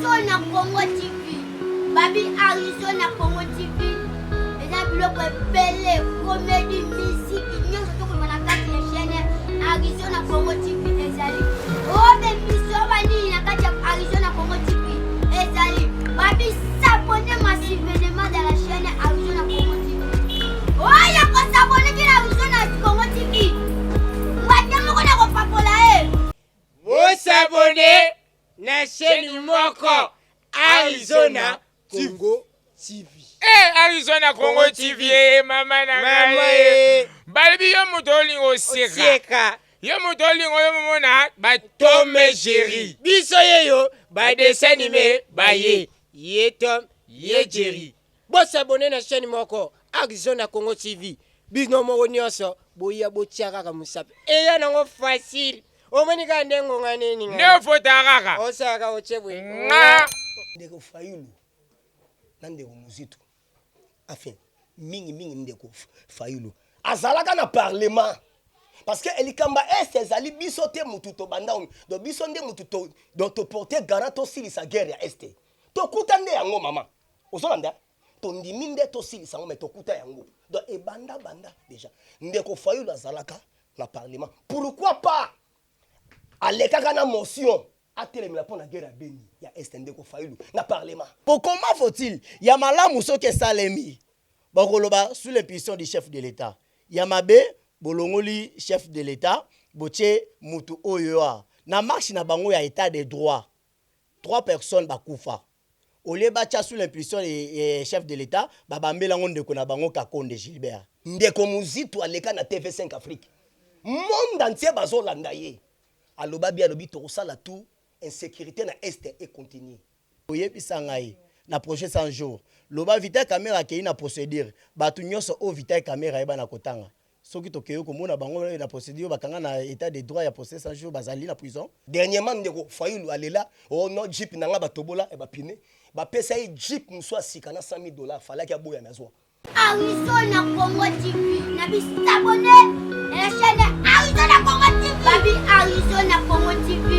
Arizona Congo TV. Babi Arizona Congo TV. Les amis, belle comédie, musique, nous sommes dans la chaîne Arizona Congo TV. Oh, mais mission Bani, la Arizona Congo TV. Babi s'abonner massivement dans la chaîne Arizona Congo TV. Oh, il y a qu'à s'abonner à Arizona Congo TV. Vous s'abonnez na chaîne moko Arizona Congo TV. Arizona Congo TV, mama na ngai. Balbi yo mutoli oseka. Yo mutoli ngoyo mona ba Tom et Jerry. Biso yeyo ba dessin animé ba ye Tom ye Jerry. Vous s'abonnez na chaîne moko Arizona Congo TV. Bino mo nyonso boya botiaka ka musape. Eya nango facile. Omoni ka ndengo ngane ni ngane. Ne fotaraka. Osaka ochebwe. Ndeko Fayulu. Nandeko Muzitu. Enfin, mingi ndeko Fayulu. Azalaka na parlement. Parce que elikamba est ali bisote mututo banda do bisonde mututo do to porter garant aussi sa guerre ya este. To kutande yango mama. Ozolanda? To ndiminde to sili sango mais to kuta yango. Donc e banda déjà. Ndeko Fayulu azalaka na parlement. Pourquoi pas alekaka na motion atelemela pona guerre ya Beni ya este ndeko Fayulu na parlement. Pour comment faut-il Yamalamu soke salemi. Bakoloba sous l'impulsion du chef de l'État. Yamabe bolongoli chef de l'État boche mutu oyoa. Na marche na bango ya état de droit. 3 personnes bakufa. Ole bacha sous l'impulsion du chef de l'État, babambela ngonde ko na bango Kakonde Gilbert. Ndeko Muzitu aleka na TV5 Afrique. Monde entier bazolanda ye. Aloba bi alobi to sala tout insécurité na est et continue. Oyebisa ngai na projet 100 jours. Loba vita caméra ke na procédure. Batu nyonso o vita caméra eba na kotanga. Soki tokeyo komona bango na procédure bakanga na état de droit ya procès 100 jours bazali na prison. Dernièrement ndeko Fayulu alela o no jeep nanga batobola e ba pine. Ba pesa e jeep muswa sika na $100 falaki aboya na zwa. Arizona Congo TV. Na bi s'abonner à la chaîne Arizona Congo TV. Babi Arizona Congo TV.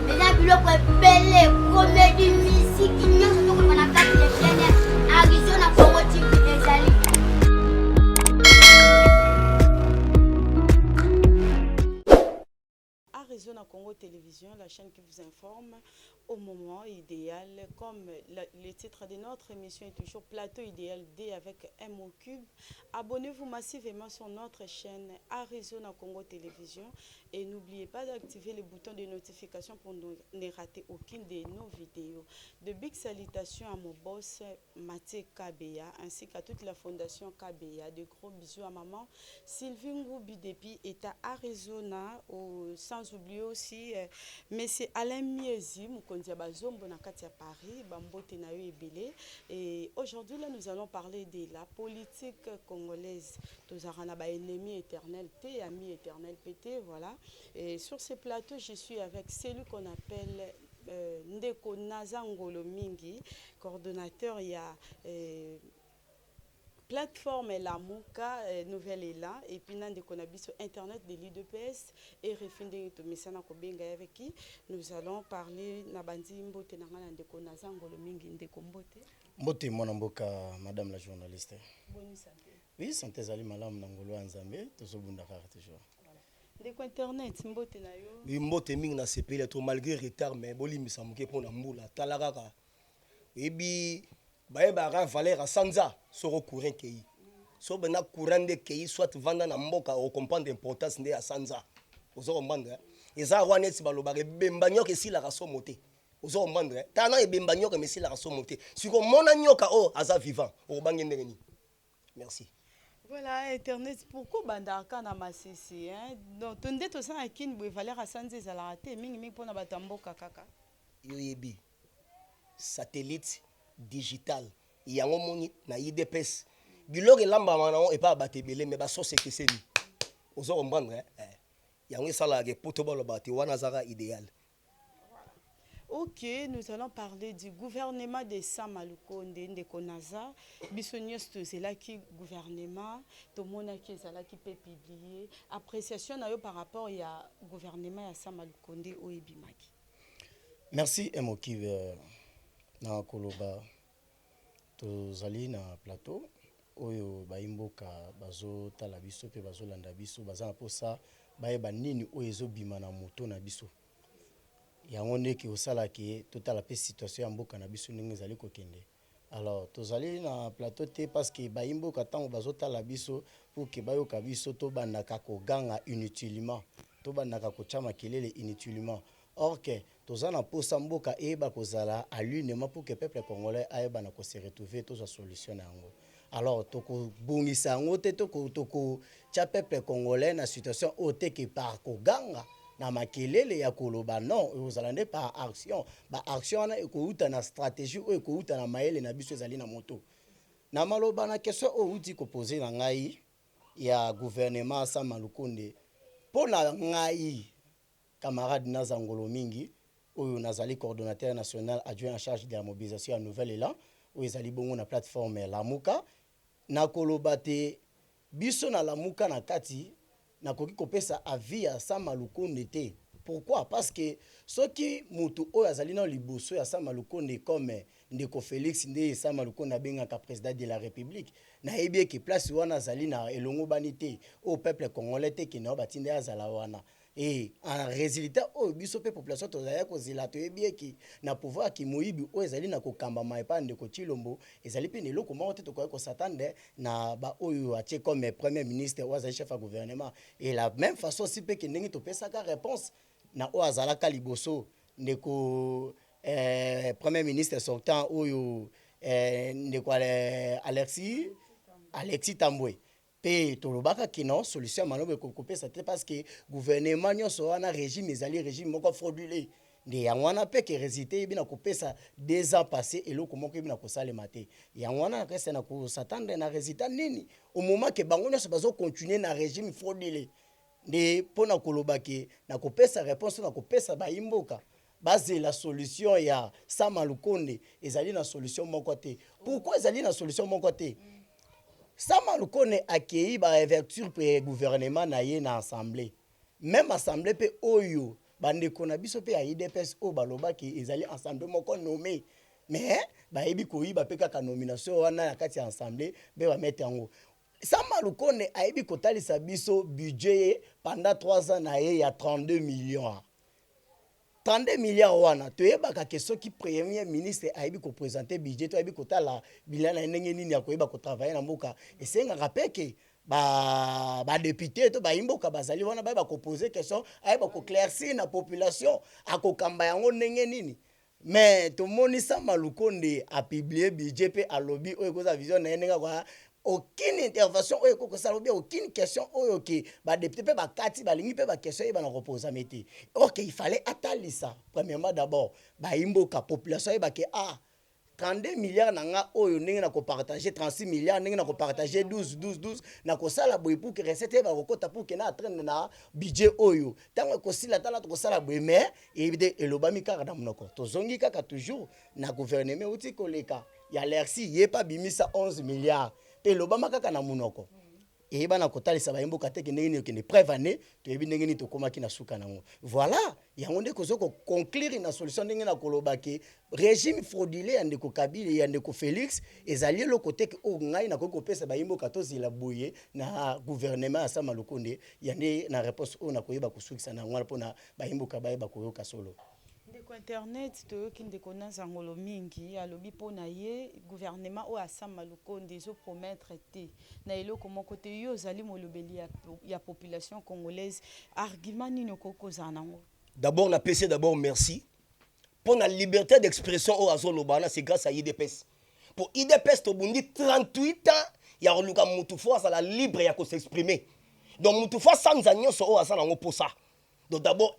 Les amis, belle comédie, musique, nous sommes dans la chaîne Arizona Congo TV. Arizona Congo Télévision, la chaîne qui vous informe au moment idéal. Comme le titre de notre émission est toujours Plateau idéal D avec M au cube. Abonnez-vous massivement sur notre chaîne Arizona Congo Télévision et n'oubliez pas d'activer le bouton de notification pour ne rater aucune de nos vidéos. De big salutations à mon boss Mathieu Kabeya ainsi qu'à toute la fondation Kabeya. De gros bisous à maman Sylvie Ngoubi Depi et à Arizona, sans oublier aussi monsieur Alain Miezi Mukondia Bazombo na kati ya Paris bambote na yo ebele. Et aujourd'hui là nous allons parler de la politique congolaise. Tous arana ba ennemi éternel T, ami éternel PT, voilà. Et sur ce plateau je suis avec celui qu'on appelle Ndeko Nazangolo Mingi, coordonnateur. Il y a plateforme Lamuka, Nouvelle Élan, et puis nous avons sur Internet de l'IDPS et Refinde Tomisana Kobenga avec qui nous allons parler Nabandi Mbote Nangana de Konazangolo Mingi de Kombote. Mbote Monamboka, madame la journaliste. Bonne santé. Oui, santé Zali Malam Nangolo Anzambe, Tozobunda toujours. Ndeko Internet, Mbote Nayo. Oui, Mbote Ming na CPL, malgré retard, mais Boli Misamuke pour Namboula, Talaraka. Et puis, Baeba Valère Sanza, soro courant kei. So bena courant de kei soit vanda na mboka o comprendre l'importance de Sanza. Ozo comprendre. Eza wana ti baloba ke bemba nyoka si la raso moté. Ozo comprendre. Tana e bemba nyoka mais si la raso moté. Si ko mona nyoka o aza vivant. O bangi ndeni. Merci. Voilà, Internet, pourquoi bandaka na masisi hein? Donc tonde to sa akin bo Valère Sanza za la raté mingi pona batamboka kaka. Yoyebi. Satellite digital yango moni na IDPS biloko lamba manao et pas batebele mais ba source que c'est ni ozo comprendre yango sala ke poto balo bati wana zara idéal. Ok, nous allons parler du gouvernement de Samalukonde Ndeko Naza. Bisonyos to c'est là qui gouvernement to mona qui est là qui peut publier appréciation na yo par rapport à gouvernement ya Samalukonde o ebimaki. Merci Emoki. na koloba tozali na plateau oyo baimboka bazotala biso mpe bazolanda biso baza na mposa bayeba nini oyo ezobima na moto na biso yango ndeke osalaki totala mpe situation ya mboka na biso ndenge ezali kokende. Alors tozali na plateau te parce que baimboka ntango bazotala biso pour ke bayoka biso tobandaka koganga inutilement tobandaka kotia makelele inutilement. Or que toza na mposa mboka eyeba kozala alignement pour que peuple congolais ayeba na kose retrouver tozwa solution na yango. Alors tokobongisa yango te tokotia peuple congolais na situation oyo te ke par koganga na makelele ya koloba non ozala nde par action baaction wana ekouta na stratégie oyo ekouta na mayele na biso ezali na moto na maloba na question oyo outi kopose na ngai ya gouvernement Sama Lukonde mpo na ngai camarade Naza Ngolo mingi oyo nazali coordonnateur national adjoint en charge de la mobilisation ya nouvelle élan oyo ezali bongo na plateforme Lamuka na koloba te biso na Lamuka na kati nakoki kopesa avis ya Sama Lukonde te. Pourquoi? Parce que soki mutu oyo azali na liboso ya Sama Lukonde comme ndeko Félix nde Sama Lukonde abengaka président de la République na yebi ke place wana azali na elongo bani te au peuple congolais te ke na batinde azala wana. Et en résultat oyo biso pe population tozali kozila toyebi ki na pouvoir ki moyibi oyo ezali na kokamba maepa ndeko Chilombo ezali pe neloko moko te tokoki kosatande na ba oyo atie comme premier ministre ou azali chef à gouvernement. Et la même façon si pe ke ndenge topesaka réponse na oyo azalaka liboso ndeko premier ministre sortant oyo ndeko Alexis Tambwe pe tolobaka kino solution manobe kokopesa te parce que gouvernement nyonso wana régime ezali régime moko fraudulé nde yango wana pe ke résultat ebina kopesa 2 ans passé eloko moko ebina kosalema te yango wana nakese na kosatande na résultat nini au moment ke bango nyonso bazo continuer na régime fraudulé nde pona koloba ke na kopesa réponse na kopesa baimboka base la solution ya Sama Lukonde ezali na solution moko te. Pourquoi ezali na solution moko te? Sama Lukonde accueilli ba ouverture pe gouvernement na ye na assemblée. Même assemblée pe oyo bandeko na biso pe ya IDPS o baloba ki ezali assemblée moko nommé. Mais ba yebi koyiba pe kaka nomination wana ya kati ya assemblée be ba mettre yango. Sama Lukonde ayebi kotalisa biso budget pendant 3 ans na ye ya 32 millions. 32 milliards wana toyebaka ke soki premier ministre ayebi ko présenter budget to ayebi kotala bilana ndenge nini ya koyeba ko travailler na mboka esengaka peke ba député to ba imboka bazali wana ba ko poser question ayeba ko claircir na population akokamba yango ndenge nini. Mais tomoni Sama Lukonde a publié budget pe a lobby oyo koza vision na ndenga kwa aucune intervention oyo kokosala ou bien aucune question oyo ki ba député pe ba kati ba lingi pe ba question e ba na reposer meti. OK, il fallait atalisa premièrement d'abord ba imboka population e ba ke 32 milliards nanga oyo ndenge na ko partager 36 milliards ndenge na ko partager 12 na ko sala boy pour que recette ba kokota pour que na traîne na budget oyo tango ko sila tala ko sala boy mais ebide elobami kaka na monoko tozongi kaka toujours na gouvernement uti koleka ya lersi ye pa bimisa 11 milliards pe lobama kaka na munoko e bana kotalisa ba imboka te ndenge ni okende preuve année to yebi ndenge ni to komaki na suka nango voilà yango nde kozoko conclure na solution ndenge na koloba ke régime fraudulé ya ndeko Kabila ya ndeko Félix ezali le côté que o ngai na kokopesa ba imboka to zila boye na gouvernement ya Sama Lukonde ya ne na réponse o na koyeba kusukisa na ngwana pona ba imboka ba yeba koyoka solo. Ndeko internet toyoki ndeko Naza Ngolo mingi alobi mpona ye gouvernement oyo Sama Lukonde ezopromettre te na eloko moko te yo ozali molobeli ya population congolaise argument nini okokozala nango? D'abord la PC d'abord merci pour la liberté d'expression au azolobana c'est grâce à IDPS. Pour IDPS to bundi 38 ans ya oluka mutu fo ça la libre ya ko s'exprimer. Donc mutu fo sans nyonso o asana ngo pour ça. Donc d'abord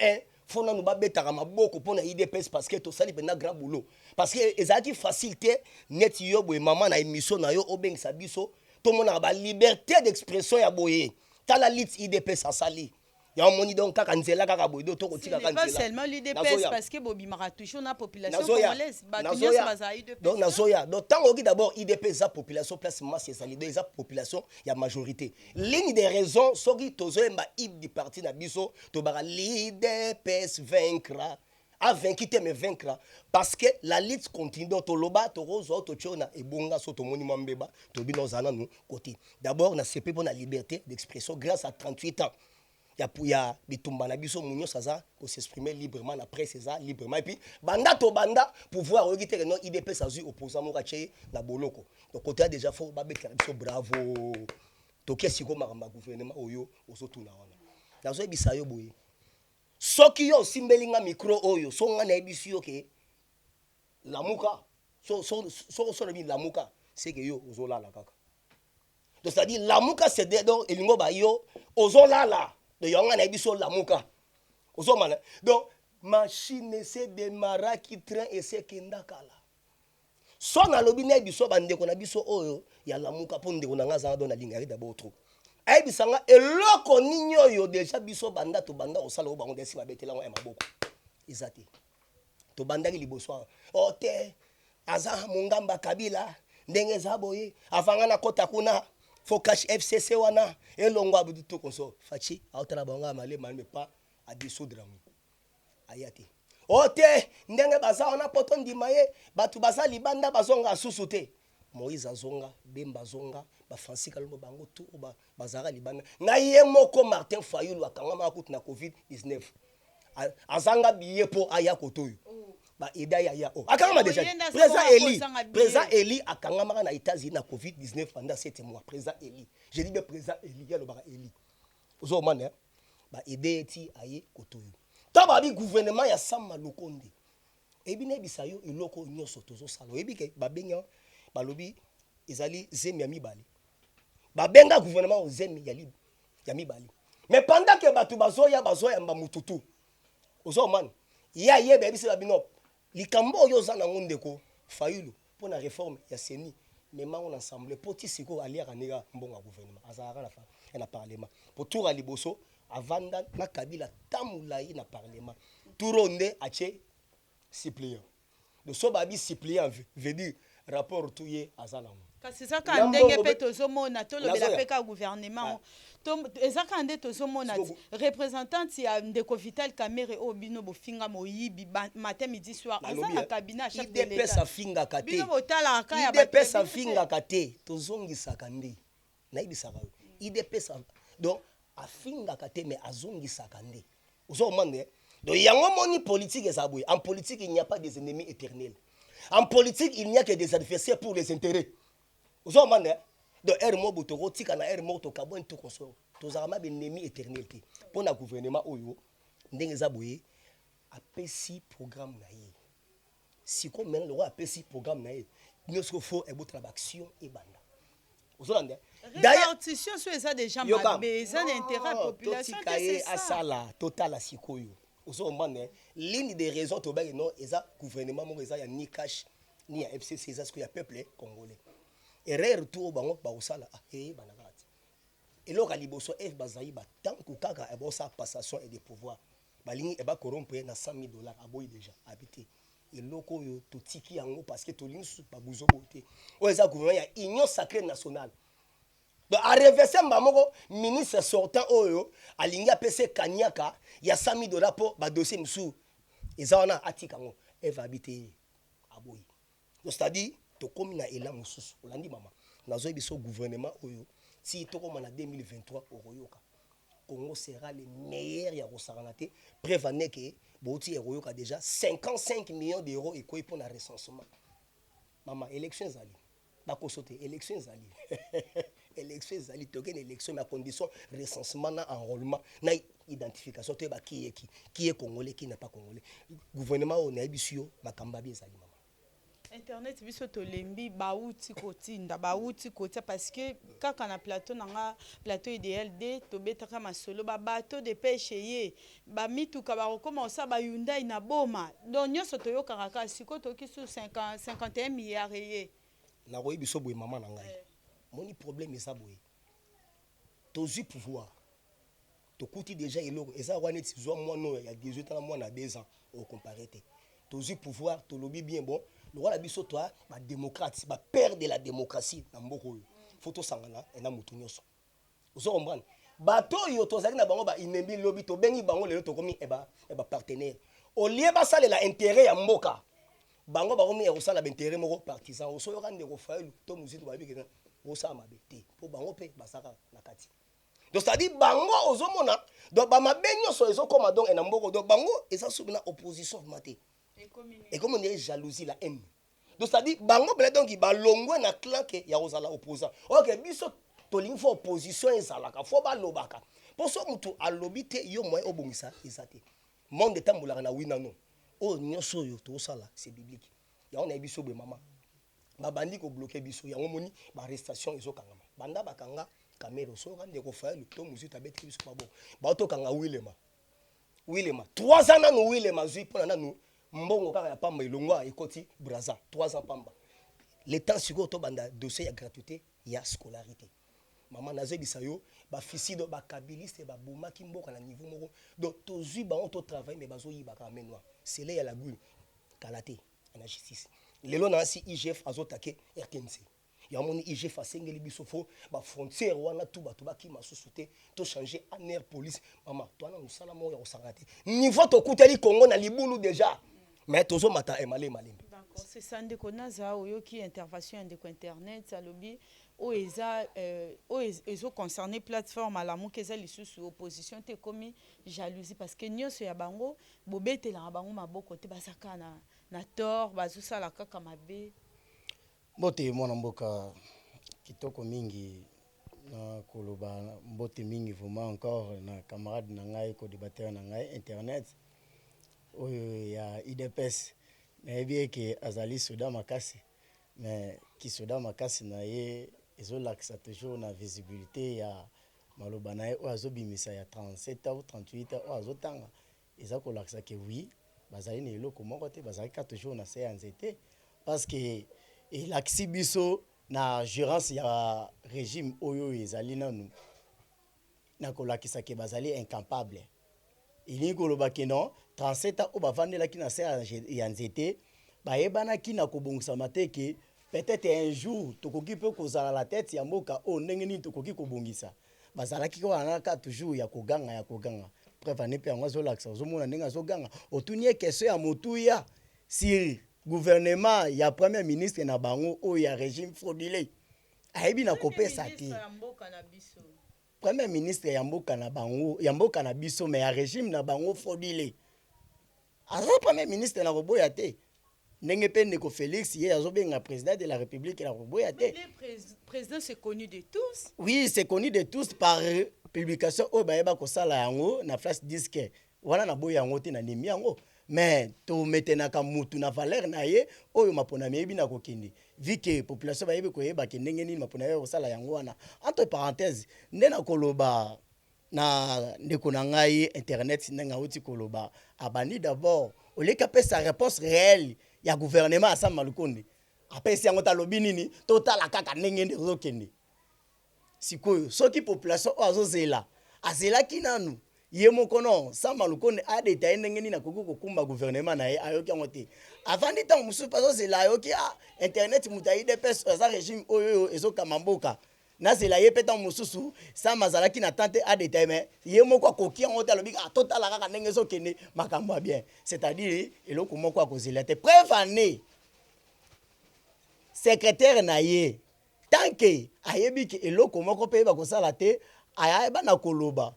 faut nous battre maboko pour na IDPS parce que to sali pena grand boulot parce que ezaki facilité net yo boy maman na émission na yo obeng sabiso to mona ba liberté d'expression ya boye tala lit IDPS asali ya moni donc kaka nzela kaka boy do to kotika kaka nzela pas seulement l'IDPS parce que bobi mara toujours na population congolaise ba tunyos baza IDPS donc nazoya donc tango ki d'abord IDPS za population place masse sali do za population ya majorité ligne des raisons soki tozo emba id du parti na biso to bara l'IDPS vaincra a vaincu te me vaincre parce que la lutte continue toloba torozo tochona et bonga soto monima mbeba to bino zana nous côté d'abord na CP pour la liberté d'expression grâce à 38 ans ya bitumba na biso munyo saza pour s'exprimer librement la presse ça librement et puis banda to banda pouvoir regiter non IDP sazu opposant mo kache na boloko donc côté déjà faut ba betla biso bravo to kesi ko maramba gouvernement oyo osotuna wana dazo ebisa yo boye soki yo simbelinga micro oyo so nga na ebisi yo ke lamuka so le lamuka c'est que yo ozolala kaka donc c'est à dire lamuka c'est donc elingo ba yo ozolala de yonga na biso lamuka ozomana donc machine c'est démarra qui train et c'est kenda kala so na lobi na biso bandeko na biso oyo ya lamuka po ndeko na ngaza do na linga d'abord trop ai bisanga eloko nini oyo déjà biso banda to banda osala o bango desi babetela ngo ya maboko izati to banda ki liboso ote aza mungamba kabila ndenge za boye afanga na kota kuna Fokash FCC wana elongo abudu to konso fachi autala bonga male male pas à dissoudre ayati ote ndenge baza wana poto ndimaye batu baza libanda bazonga susute Moïse azonga Bemba zonga ba Francis Kalombo bango tout bazara libanda na ye moko Martin Fayulu akanga makutu na COVID-19 azanga biye po aya kotoyo ba idaya ya o akanga déjà président Eli akanga maka na États-Unis na COVID-19 pendant 7 mois président Eli je dis bien président Eli ya lo ba Eli ozo mane ba ideti aye kotoyo taba bi gouvernement ya Sama Lukonde ebine bisayo eloko nyoso tozo sala ebike babenga balobi ezali zemi ya mibali babenga gouvernement zemi ya mibali mais pendant que batu bazoya mba mututu ozo man ya ye bebi se babino likambo yo za na ngondeko Fayulu pour la réforme ya seni mais mango ensemble poti siko alia kanega mbonga gouvernement azara la fa na parlement pour tout à liboso avanda na kabila tamulai na parlement touronde ache suppléant de so babi suppléant veut dire rapport tout yé azana kasi saka ndenge pe tozomona tolobela pe ka gouvernement ezaka nde tozomona représentante ya ndeko Vital Kamerhe obino bofinga moyibi matin midi soir azana cabinet à chef de l'État pesa finga kate bino botala ka ya ba pesa finga kate tozongisa kande na ibisaka ide pesa donc afinga kate mais azongisa kande ozomande donc yango moni politique ezabwe en politique il n'y a pas des ennemis éternels. En politique, il n'y a que des adversaires pour les intérêts. Vous avez de Hermo Botoro, Tikana Hermo Tokabon, Tokoso, Tozarama, ennemi éternel. Pour le gouvernement, Oyo, Ndengezaboué, APC programme naïe. Si comme maintenant le roi APC programme naïe, nous ce qu'il faut est votre action et banda. Vous avez répartition sur les déjà mais ça l'intérêt population c'est ça. Total à Sikoyo. L'une des raisons to ba non eza gouvernement mo eza ya ni cash ni ya FCC eza ce que ya peuple congolais erreur tout bango ba osala banagati eloko liboso f bazai ba tant que kaka e bosa passation et de pouvoir balingi e ba corrompre na $100,000 aboyi déjà habité eloko yo to tiki yango parce que to linsu ba buzo boté o eza gouvernement ya union sacrée nationale. Donc, à reverser Mbamoko, ministre sortant Oyo, à l'Inga PC Kanyaka, il y a $100,000 pour le dossier Msou. Et ça, on a Atikango. Elle va habiter à Boyi. Donc, c'est-à-dire, tu comme na Elan Msou, on l'a dit, maman, dans le gouvernement Oyo, si tu comme en 2023 au Royoka, Congo sera le meilleur ya Rosaranate, prévenez que Bouti et Royoka déjà 55 millions d'euros et quoi pour le recensement. Maman, élection Zali. D'accord, sauter, élection Zali. Élection zali token élection mais à condition recensement na enrôlement na identification to ba qui est congolais qui n'est pas congolais gouvernement on a bisio makamba bi zali mama internet biso to lembi bauti kotinda bauti kotia parce que kaka na plateau nanga plateau idéal de to betaka masolo ba bateau de pêche ye ba mituka ba recommencer ba Hyundai na boma donc nyoso to yo kaka siko to ki sur 51 milliards ye na ko biso boy mama na ngai. Mon problème est ça, boy. Tu as pouvoir. Tu as déjà et ça, moi, il y a 18 ans, moi, il y a 2 ans, au comparé. Tu as pouvoir, tu lobby bien bon. Le roi, la toi, ma démocrate, ma père de la démocratie, dans mon rôle. Photo sangana, et na moutounyoso. Vous comprenez? Bato yo, tu as dit, il n'est pas lobby, tu as dit, bango, le to komi, partenaire. au lieu basalela intérêt ya mboka bango bakomi ya kosala baintérêt moko partisan osoyoka ndeko Fayulu to muzitu bayebi ke osala mabe te mpo bango mpe basaka na kati donc c'est-à-dire bango ozomona donc bamabe nyonso ezokoma donc na mboko donc bango eza soki na opposition mate ekomi ndenge jalousie la haine donc c'est-à-dire bango pele donc balongwe na claque ya kozala opposant ok biso tolingi fo opposition ezalaka fo balobaka mpo so motu alobi te yo moyen obongisa eza te monde etambolaka na wina no oyo nyonso oyo tosala c'est biblique yango nayebi biso boye mama babandi kobloke biso yango moni baarrestation ezokangama banda bakanga kamera osoyoka ndeko Fayulu to mosusu abetiki biso maboko baotokanga Wilema 3 ans nanu Wilema zwi mpona nanu mbongo kaka ya pamba elongwa ekoti Braza 3 ans pamba le temps sikoyo tobanda dossier ya gratuité ya scolarité mama nazebisa yo bafisido bakabiliste babomaki mboka na niveau moko donc tozwi bango totravaille mais bazoyibaka menoir sele ya lagune kala te na justice lelo na asi IGF azotake RTNC yamoni IGF asengeli biso fo bafrontière wana tu bato bakima susu te tochange en air police mama toana mosala moko ya kosanga te niveau tokuteli Congo na libulu déjà mais tozomata emale malembe. D'accord, c'est ça ndeko naza oyoki intervention ndeko internet alobi o eza ezo concerné plateforme à la mokeza lisusu opposition te komi jalousie parce que nyonso ya bango bobetela bango maboko te basaka na tort bazosala kaka mabe. Mbote mwana mboka kitoko mingi na koloba mbote mingi vraiment encore na camarade na ngai ko débatteur na ngai internet oyo ya IDPS nayebi ke azali soda makasi mais ki soda makasi na ye ezolakisa toujours na visibilité ya maloba na ye oyo azobimisa ya 37 ou 38 oyo azotanga eza kolakisa ke oui bazali na eloko moko te bazali ka toujours na se ya nzete parce que elakisi biso na gérance ya régime oyo ezali nanu na kolakisa ke bazali incapable ilingi koloba ke non 37 ans oyo bavandelaki na se ya nzete bayebanaki na kobongisama te ke peut-être un jour tokoki mpe kozala la tête ya mboka oyo ndenge nini tokoki kobongisa bazalaki kowanaka toujours ya koganga preuve ane mpe yango azolakisa ozomona ndenge azoganga otuni ye question ya motuya sur gouvernement ya premier ministre na bango oyo ya régime frauduleux ayebi na kopesa te premier ministre ya mboka na bango ya mboka na biso mais ya régime na bango frauduleux aza premier ministre na koboya te ndenge mpe ndeko Félix ye azobenga président de la République na koboya te. Président c'est connu de tous. Oui, c'est connu de tous par publication oyo bayeba kosala yango na flash disque wana na boya yango te na nemi yango mais to metenaka mutu na valeur na ye oyo mapona meyebi na kokende vu que population bayebi koyeba ke ndenge nini mapona ye kosala yango wana entre parenthèse nde na koloba na ndeko na ngai internet ndenge auti koloba abandi d'abord oleka pesa réponse réelle ya gouvernement asa malukonde apesi yango talobi nini totala kaka ndenge nde ozokende sikoyo soki population oyo azozela azelaki nanu ye moko non sa malukonde adetaye ndenge nini akoki kokumba gouvernement na ye ayoki yango te avandi ntango mosusu mpe azozela ayoki internet moto ayi DPS aza régime oyo ezokama mboka nazela ye mpe ntango mosusu sama azalaki na tante adetaye me ye moko akoki yango te alobi totala kaka ndenge ezokende makambo ya bien c'est-à-dire eloko moko akozela te preuve ane secrétaire na ye tant que ayebi ke eloko moko mpe yeba kosala te ayeba na koloba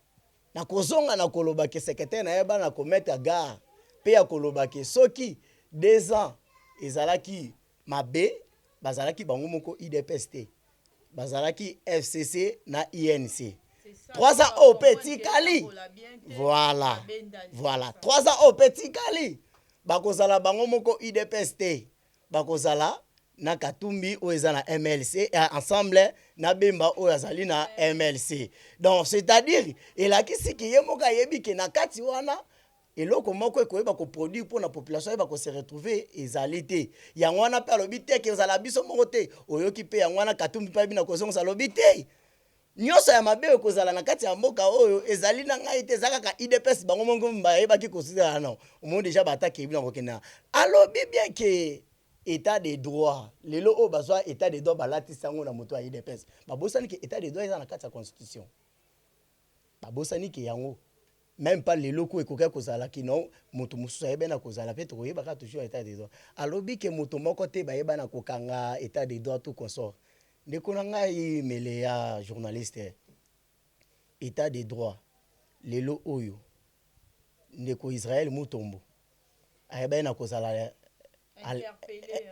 na kozonga na koloba ke secrétaire na yeba na komettre gare mpe ya koloba ke soki 2 ans ezalaki mabe bazalaki bango moko IDPS te bazalaki FCC na INC 3 ans au petit kali voilà 3 ans au petit kali bakozala bango moko IDPS te bakozala na Katumbi oyo eza na MLC ensemble na Bemba oyo azali na MLC donc c'est-à-dire elakisi ki ye moko ayebi ke na kati wana eloko moko ekoyeba koproduire mpo na population eba kose retrouver ezali te yango wana mpe alobi te ke ozala biso moko te oyoki mpe yango wana Katumbi mpe ayebi na kozongosa alobi te nyonso ya mabe ekozala na kati ya mboka oyo ezali na ngai te eza kaka IDPS bango moko bayebaki kosidera non omoni déjà bataki ebi na kokenda alobi bien ke état de droit lelo o bazwa état de droit balatisa yango na moto ya IDPS babosani ke état de droit eza na kati ya constitution babosani ke yango même pas les locaux et koka kozala ki non moto mususu ayeba na kozala pe to yeba ka toujours état des droits alobi ke moto moko te ba yeba na kokanga état des droits tout consort ndeko na ngai mele ya journaliste état des droits lelo oyo ndeko Israël Mutombo ayeba na kozala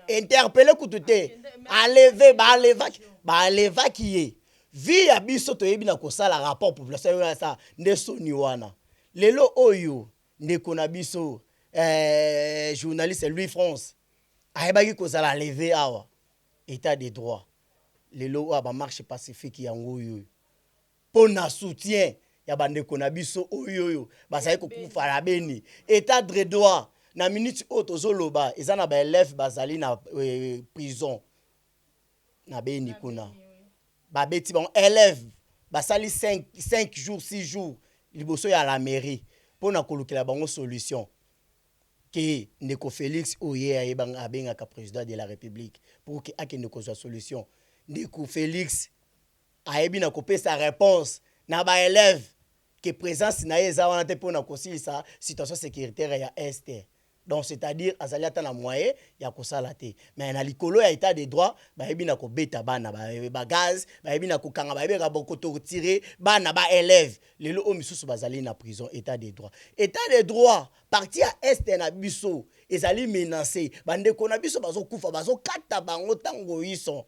interpeller kutute enlever ba leva qui est vi ya biso to yebi na kosala rapport population ya sa ndesoni wana lelo oyo ndeko na biso journaliste Louis France ayeba ki kozala lever awa état des droits lelo aba marche pacifique yango oyo pona soutien ya bandeko na biso oyo basai kokufa la beni état de droit na minute oyo tozoloba eza na baélève bazali na prison na beni kuna babeti bango élève basali 5 jours 6 jours liboso ya la mairie pona kolukela bango solution ke ndeko Félix oye ayebanga abengaka président de la République pour que akende kozwa solution ndeko Félix ayebi na kopesa réponse na baélève que présence na eza wana te pona kosilisa situation sécuritaire ya est. Donc c'est-à-dire azaliata na moyen ya kosala te mais na likolo ya état des droits bayebi na kobeta bana ba gaz bayebi na kokanga bayebi ka bokoto retirer bana ba élève lelo o misusu bazali na prison état des droits parti à est na biso ezali menacé bandeko na biso bazokufa bazokata bango tango iso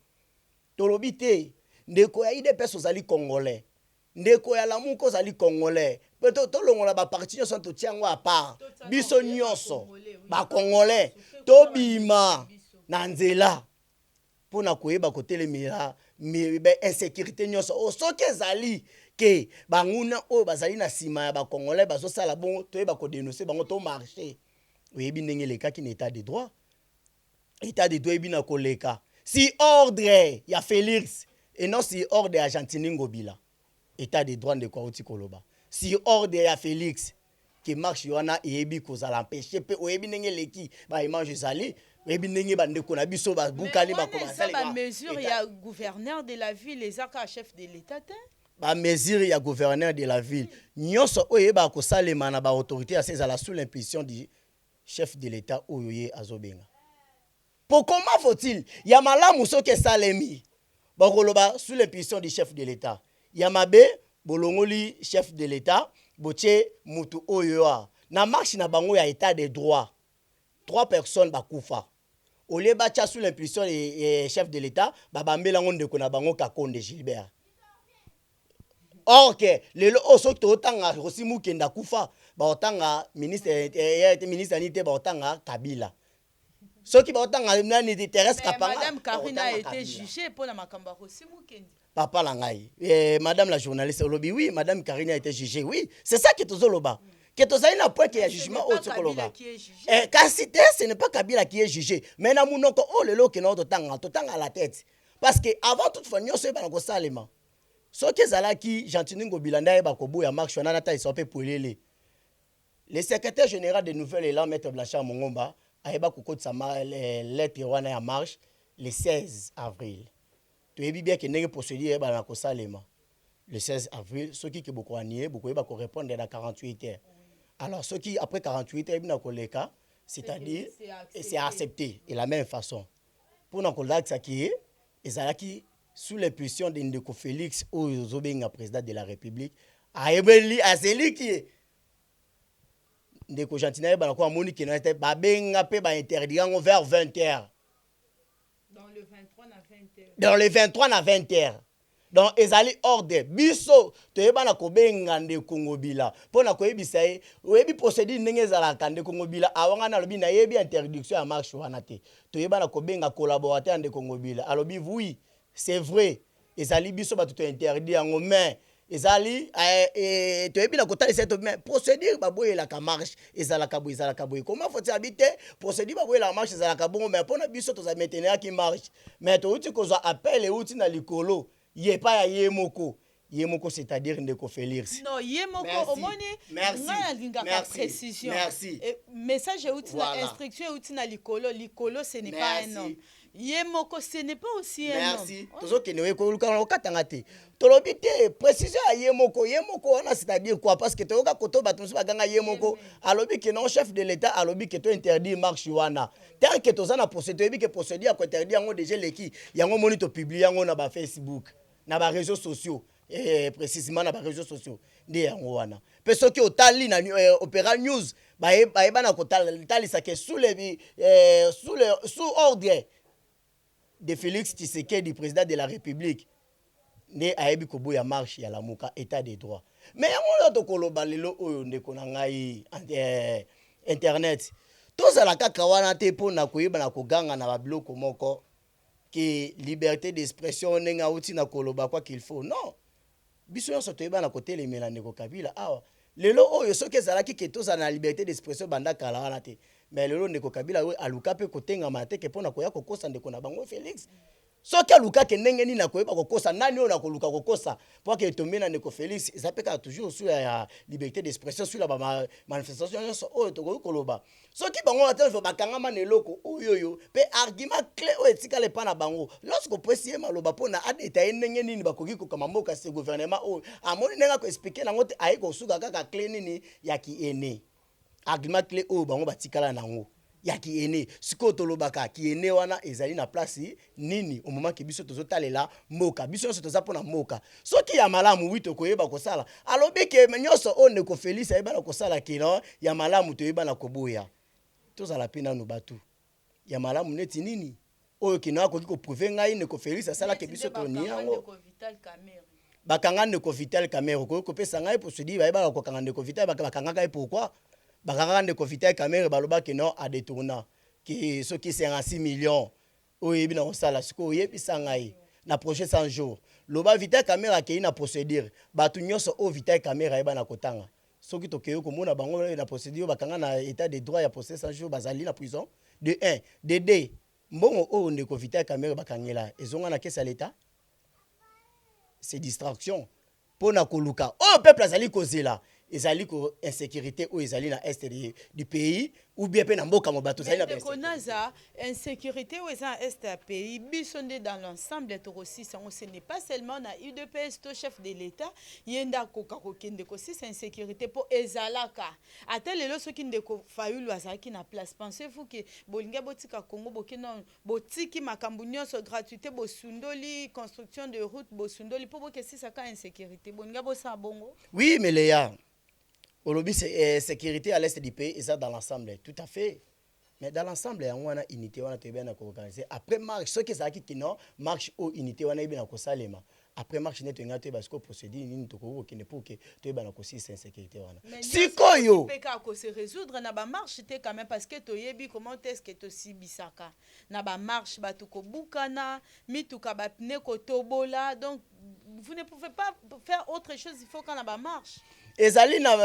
tolobi te ndeko ya IDPS ozali congolais ndeko ya lamuko ozali congolais peut-être tolongola ba parti nyonso totiango à part biso nyonso ba congolais tobima na nzela pona koyeba kotelemela mais insécurité nyonso soki ezali ke banguna oyo bazali na sima ya ba congolais bazosala bongo toyeba ko dénoncer bango to marcher oyebi ndenge lekaki na état de droit ebi na koleka si ordre ya Félix et non si ordre ya Gentini Ngobila état de droit de quoi outi koloba si ordre ya Félix qui marche wana ebi kozala empêcher pe oyebi ndenge leki ba image zali oyebi ndenge bandeko na biso ba bukali ba commencer ba mesure ya gouverneur de la ville les aka chef de l'état ba mesure ya gouverneur de la ville nyonso oyeba ko salema na ba autorité ya sezala sous l'impulsion du chef de l'état oyoye azobenga pour comment faut-il ya malamu soke salemi ba koloba sous l'impulsion du chef de l'état Yamabe, bolongoli chef de l'État, boche mutu oyoa. Na marche na bango ya état de droit. 3 personnes bakufa. Ole bacha sous l'impulsion des chef de l'État, babambela ngonde ko na bango Kakonde Gilbert. Or que lelo osoto otanga Rosimu kenda kufa, ba otanga ministre anité ba otanga Kabila. Ceux qui ba otanga nani de Thérèse Kapanga. Madame Karina a été jugée pour la makamba Rosimu kendi. Papa Langai, madame la journaliste Olobi, oui, madame Karina a été jugée, oui. C'est ça qui est aux Oloba. Qui est aux Aïna point qu'il y a jugement au Tsokoloba. Car cité, ce n'est pas Kabila qui est jugé. Mais na mounoko, oh le lot qui est notre temps à la tête. Parce que avant toute fois, nous sommes dans Salema. Ce qui est là qui, Gentini Ngobila, Bakobo, et Marc Chouanata, ils sont peu pour les. Le secrétaire général des Nouvelles Élan, Maître Blanchard Mongomba, a éba Koko de sa lettre à marche le 16 avril. Tu es bien que n'est procédure na ko salema le 16 avril ceux qui beaucoup anié beaucoup ba ko répondre dans 48 heures alors ceux qui après 48 heures na ko leka c'est-à-dire c'est accepté de la même façon pour na ko ça qui est ezalaki sous l'impulsion de Ndeko Félix Ozobenga président de la République a ebeli azeli qui Ndeko Gentina ba ko amoni ki na te ba benga pe ba interdire vers 20 heures. Dans les 23 à 20 heures. Donc, ils allaient hors de biso. Tu es na kobenga nde Kongobila. Pour na koyebisa ye, oyebi procédure ndenge za kande Kongobila. Awanga na lobi na yebi interdiction à marche wana te. Tu es na kobenga collaborateur nde Kongobila. Alobi oui, c'est vrai. Ils allaient biso ba tout interdit en mais ezali tu es na kotali cette mais procédure baboye la marche ezala kaboy comment faut-il habiter procédure baboye la marche ezala kabongo mais pour na biso to za maintenir qui marche mais to uti ko za appel et uti na likolo ye pa ya yemoko c'est-à-dire Ndeko Félix non yemoko omoni nga linga précision merci message uti na instruction uti na likolo ce n'est pas un homme Yemoko, ce n'est pas aussi un homme. Merci. Tozo kenewe ko luka na katangate. Tolobi te précision à Yemoko. Yemoko on a c'est-à-dire quoi parce que toyoka koto bato so baganga Yemoko. Alobi que non chef de l'état alobi que to interdit marche wana. Tant que toza na procédure bi que procédure ko interdit yango déjà leki. Yango moni to publier yango na ba Facebook, na ba réseaux sociaux et précisément na ba réseaux sociaux. Ndi yango wana. Peso ki otali na Opéra News ba na kotali sa que sous ordre de Félix Tshisekedi, président de la République, ne ayebi kobo ya marche ya lamuka état de droit. Mais yango to koloba lelo oyo ndeko na ngai internet. Tozala kaka wana te pona koyeba na koganga na babiloko moko que liberté d'expression nenga uti na koloba quoi qu'il faut. Non. Biso nyonso toyeba na kotelemela ndeko Kabila awa. Lelo oyo soki ezalaki ke tozala na liberté d'expression banda kala wana te. Mais lelo ndeko Kabila we aluka pe kotenga mateke pona koya kokosa ndeko na bango Félix. Soki aluka ke ndenge nini na koyeba kokosa nani oyo na koluka kokosa pour que tombe na ndeko Félix ezapeka toujours sur la liberté d'expression sur la manifestation oyo to koloba. Soki bango atel bakanga maneloko oyo pe argument clé o etika le pana bango. Lorsque préciser maloba pona a détailler ndenge nini bakoki ko kamamboka ce gouvernement o amoni nenga ko expliquer nango te ayi ko suka kaka clé nini ya ki ene. Argument clé o bango batikala nango ya ki ene siko tolobaka ki ene wana ezali na place nini au moment que biso tozotalela moka biso nyonso toza pona moka soki ya malamu wito koyeba kosala alobi ke nyonso o ndeko Félix ayeba na kosala kino ya malamu toyeba na koboya tozala pe nanu batu ya malamu neti nini oyo kino akoki koprouve ngai ndeko Félix asala ke biso toni yango bakanga ndeko Vital Kamerhe ko kopesa ngai procédure bayeba ko kanga ndeko Vital bakanga kai pourquoi bakanga ndeko Vital Kamerhe baloba ke non a détourna que ce qui 56 millions oyebi na osala siko yebisa ngai na projet 100 jours loba Vital Kamerhe akei na procédure batu nyonso o Vital Kamerhe ayeba na kotanga soki tokeyo komona bango na procédure bakanga na état de droit ya procès 100 jours bazali na prison de 1 de 2 mbongo o ndeko Vital Kamerhe bakangela ezonga na kesa l'état c'est distraction pona koluka o peuple azali kozela ezali ko insécurité ou ezali na est du pays ou bien pe na mboka mobato ezali na konaza insécurité ou ezali na est du pays bisonde dans l'ensemble de aussi ce n'est pas seulement na UDPS to chef de l'état yenda koka kokende ko si insécurité pour ezalaka atelelo soki ndeko Fayulu azaki na place pensez-vous que bolinga botika Congo bokino botiki makambu nyonso gratuité bosundoli construction de route bosundoli pour que si ça ka insécurité bolinga bosa bongo oui mais Léa Olobi sécurité à l'est du pays et ça dans l'ensemble tout à fait mais dans l'ensemble on a unité on a très bien organisé après marche ce que ça qui non marche au unité on a bien ko salema après marche net ngate parce que procédure nini to ko kene pour que to ba na ko si sécurité wana sikoyo peka ko se résoudre na ba marche te quand même parce que to yebi comment est-ce que to si bisaka na ba marche ba to ko bukana mituka ba pne ko tobola donc vous ne pouvez pas faire autre chose il faut qu'on a ba marche ezali na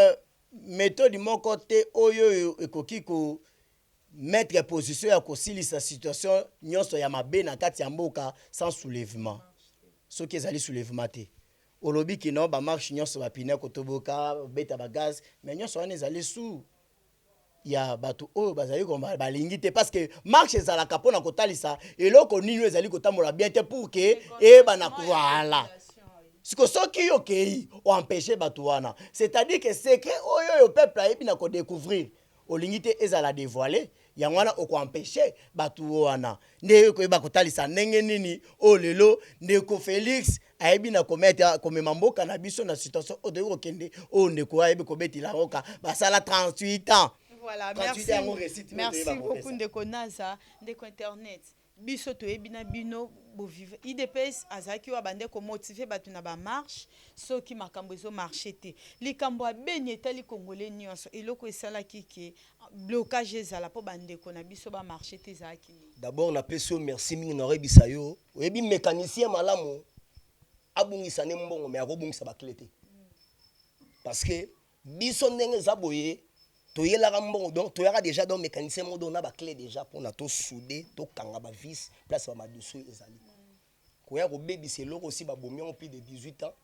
méthode mon côté oyo ekoki ko mettre position ya kosilisa situation nyonso ya mabe na kati ya mboka sans soulèvement soki ezali soulèvement te olobi ki non ba marche nyonso ba pine ko toboka beta ba gaz mais nyonso wana ezali sous ya batu oyo bazali ko balingi te parce que marche ezalaka pona kotalisa eloko nini ezali kotambola bien te pour que bana voilà siko soki okei o empêcher batu wana c'est-à-dire que secret oyo peuple ayebi na ko découvrir olingi te ezala dévoiler yangwana o ko empêcher batu wana nde ko ba kotalisa ndenge nini o lelo ndeko Félix ayebi na commettre komema mboka na biso na situation o de okende o ndeko ayebi ko betila roka basala 38 ans. Voilà, merci beaucoup ndeko Naza ndeko internet biso to ebina bino bo vivre IDPS azaki wa bande ko motiver batu na ba marche soki makambo ezo marcher te likambo abenye tali congolais nyonso eloko esala kiki blocage ezala po bande ko na biso ba marcher te zaki d'abord na peso merci mingi na rebisa yo oyebi mécanicien malamu abungisa ne mbongo mais akobungisa ba clé te parce que biso ndenge zaboye toyelaka mbongo donc toyaka déjà donc mécanicien mo dona ba clé déjà pour na to souder to kanga ba vis place ba dessus ezali koya ko baby c'est loko aussi ba bomion plus de 18 ans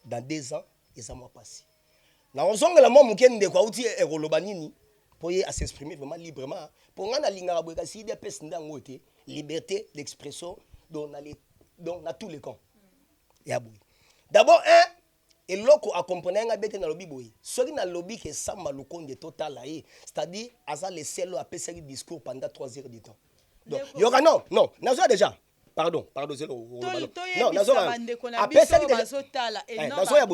dans 2 ans et ça m'a passé na ozongela mo mukende kwa uti ekoloba nini pour y s'exprimer vraiment librement. Pour nga na linga boy kasi UDPS ndango te liberté d'expression dans tous les camps. Ya boy. D'abord et loko a comprendre nga bete na lobby boy. Soki na lobby ke samba lokonde total là, c'est-à-dire asa le selo a pesé discours pendant 3 heures de temps. Donc yoka non, nazo déjà. Pardon, zéro. Non, nazo ya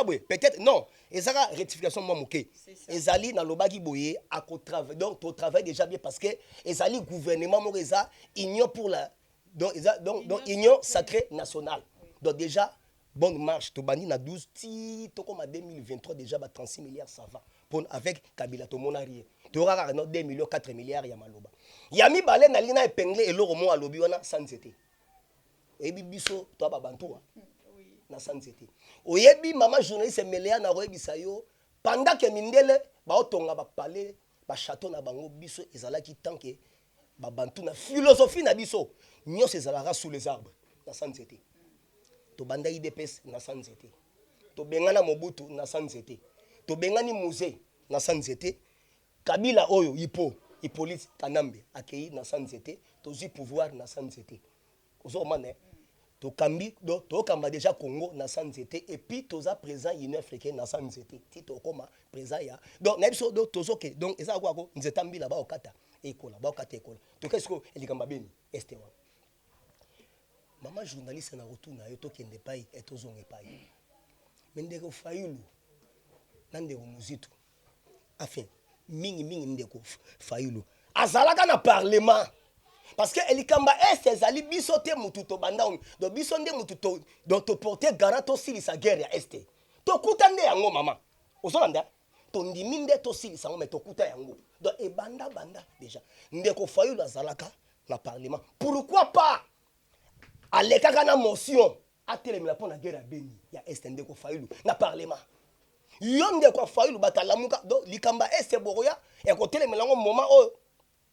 boy. Peut-être non. Et ça rectification moi moké. Ezali na lobaki boye à travail. Donc tu travailles déjà bien parce que ezali gouvernement mo eza union pour la donc union sacrée nationale. Donc déjà bonne marche to bandi na 12 ti to comme 2023 déjà ba 36 milliards ça va. Pour avec Kabila to monari. Tu auras 2 millions 4 milliards ya maloba. Yami balé na lina épinglé et loro mo alobi wana sans été. Ebi biso to ba bantu na sans été. Oyebi maman journaliste Meléa na royebisa yo pendant que mindele ba otonga ba palais ba château na bango biso ezalaki tant que ba bantu na philosophie na biso nyo ezalaka sous les arbres na sans été. To banda IDPS na sans été. To bengana Mobutu na sans été. To bengani musée na sans été. Kabila oyo Hippolyte Kanambe accueilli na sans été. To zi pouvoir na sans été. Ozo mané. To kambi do to kamba déjà Congo na sans été et puis toza présent Union africaine na sans été. Ti to koma présent ya. Donc na biso do tozo ke donc eza kwa ko nzeta mbila ba okata ekola ba okata ekola. To qu'est-ce que elikamba beni estewa. Maman journaliste na retour na yo to kende pai et tozonge pai. Mendeko Fayulu nandeko muzitu. Enfin mingi ndeko Fayulu. Azalaka na parlement. Parce que elikamba ezali biso te mutu to banda do biso nde mutu to do to porter garant to silisa guerre ya este. To kuta nde yango mama. Ozolanda to ndimi nde to silisa ngo me to kuta yango. Do e banda déjà. Ndeko Fayulu azalaka na parlement. Pourquoi pas alekaka na motion atelemela pona guerre ya Beni ya este ndeko Fayulu na parlement. Yonde kwa Fayulu batalamuka do likamba este boroya e ko telemela ngo moment o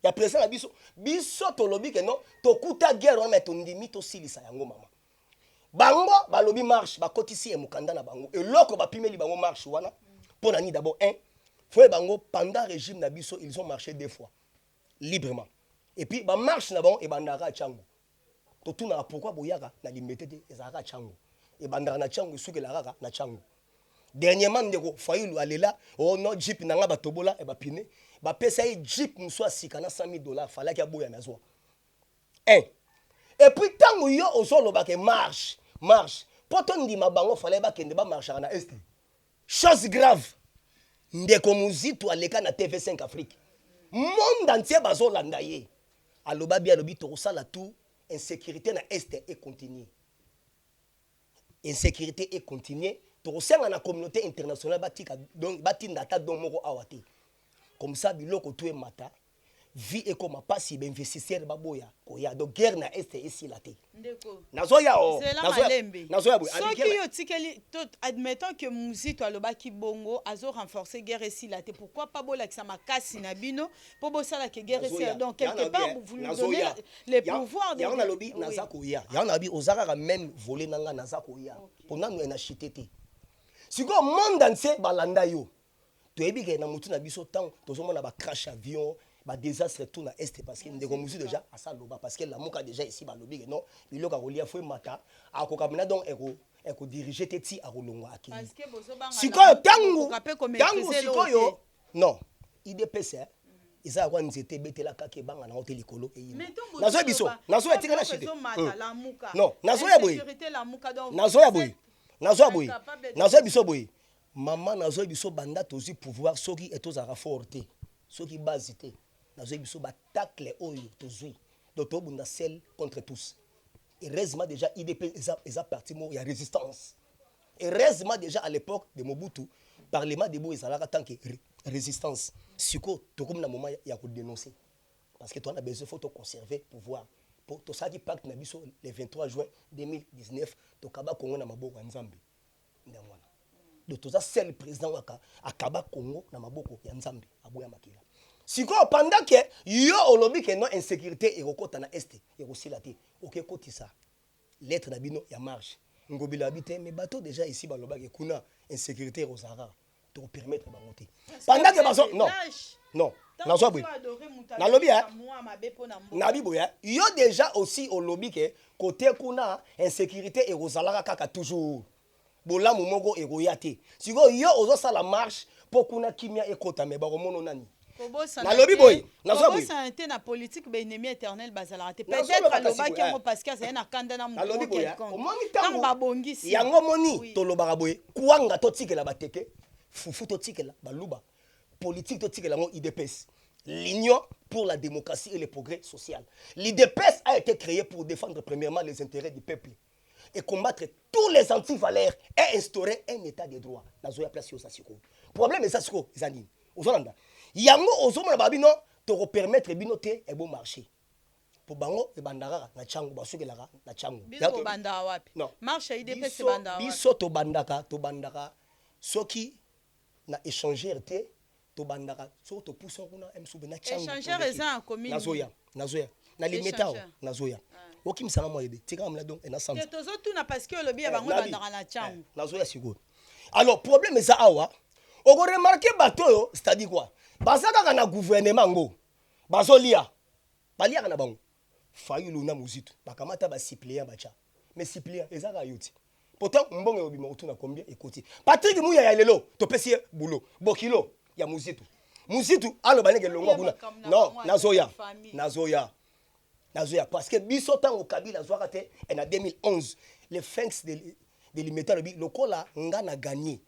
ya président na biso to lobi ke non to kuta guerre on met to ndimi to silisa yango mama. Bango ba lobi marche ba kotisi e mukanda na bango et loko ba pimeli bango marche wana pona ni d'abord faut bango pendant régime na biso ils ont marché 2 fois librement et puis ba marche na bango e bandaka chango. To tuna pourquoi boyaka na limité te ezaka chango e bandaka na chango sukela kaka na chango. Dernièrement ndeko Fayulu alela oh non jeep nanga batobola e ba pine ba pesa e jeep mso asikana $100,000 fallait qu'il boya nazwa. Et puis tango yo osolo ba ke marche poto ndima bango fallait ba kende ba marcher na est. Chose grave. Ndeko muzitu aleka na TV5 Afrique. Monde entier bazolanda ye. Aloba bi alobi to sala tout insécurité na est et continue. Insécurité et continue. Tosenga na communauté internationale batika donc batinda ta donc moko awate. Comme ça biloko tout mata vie et comme pas si investisseur baboya koya donc guerre na est ici la té. Ndeko. Nazoya nazoya boy. Soki yo tikeli admettons que Muzito alobaki bongo azo renforcer guerre ici la té, pourquoi pas bola que ça makasi na bino pour bosala que guerre ici donc quelque part vous lui donnez les pouvoirs de ya on a lobby nazakoya. Ya on a bi ozaka même voler nanga nazakoya. Pour nanu na chitete. Si go monde entier balanda yo. To ebi ke na mutu na biso tant tozomona ba crash avion ba désastre tout na est parce que ndeko musu déjà à ça loba parce que la muka déjà ici ba lobi que non biloko rolia foi mata akokamina donc eko diriger teti a rolongo aki. Parce que bozobanga sikoyo tangu sikoyo non IDPS isa kwa nzete betela kake banga na hotel likolo eyina nazo biso nazo etika na chite non nazo ya boy nazo biso boy maman nazo biso banda tozi pouvoir soki etozara forte soki basité nazo biso batacle oyo tozui donc tobunda seul contre tous. Heureusement déjà IDP eza parti mo ya résistance. Heureusement déjà à l'époque de Mobutu parlement de Bo ezalaka tant que résistance. Siko tokom na moment ya ko dénoncer parce que toi on a besoin faut conserver pouvoir pour to saki pacte na biso le 23 juin 2019 to kaba Congo na maboko ya Nzambe ndamwana. De toza seul président waka akaba Congo na maboko ya Nzambe aboya makila. Siko pendant que yo olobi que non insécurité et rekota na est et aussi te OK kotisa lettre na bino ya marche ngobila habité mais bateau déjà ici baloba que kuna insécurité rozara tokopermettre bango te pendant que bazo non nazwa boye nalobi nabi boye yo déjà aussi olobi ke côté kuna insécurité ekozalaka kaka toujours bolamu moko ekoya te sikoyo yo ozosala marche mpo kuna kimia ekota me bakomona nani nalobi boye nazwa te na politique baennemi éternel bazalaka te peut-être alobaki yango parce que azali na kanda na moto quelconque babongisi yango moni tolobaka boye kuwanga totikela bateke fufu totikela baluba politique totikela yango idps l'Union pour la démocratie et le progrès social. L'IDPS a été créée pour défendre premièrement les intérêts du peuple et combattre tous les antivaleurs et instaurer un état de droit. Nazoya place yo sasiko. Problème est sasiko zani. Ozolanda. Yango ozomona babino to permettre bino te e bon marché. Pour bango e bandara na changu basukelaka na changu. Biso banda wapi? Non. Marche IDPS banda wapi? Biso to bandaka soki na échanger te to bandaka so to pousse kuna msube na changu échanger eza en commune nazoya na limetao nazoya oki msanga mo yebe tika amla donc na samedi te tozo tuna parce que le bien bango bandaka na changu nazoya siko alors problème eza awa oko remarquer bato yo c'est-à-dire quoi basaka na gouvernement ngo bazolia balia na bango fayulu na muzitu bakamata ba suppléant bacha mais suppléant ezaka yuti pourtant mbongo obima utuna combien ekoti Patrick Muya ya lelo to pesi boulot bokilo ya muzitu alo banenge longwa kuna non nazoya parce que biso tango Kabila zwaka te en 2011 les fangs de l'immédiat le kola ngana gagné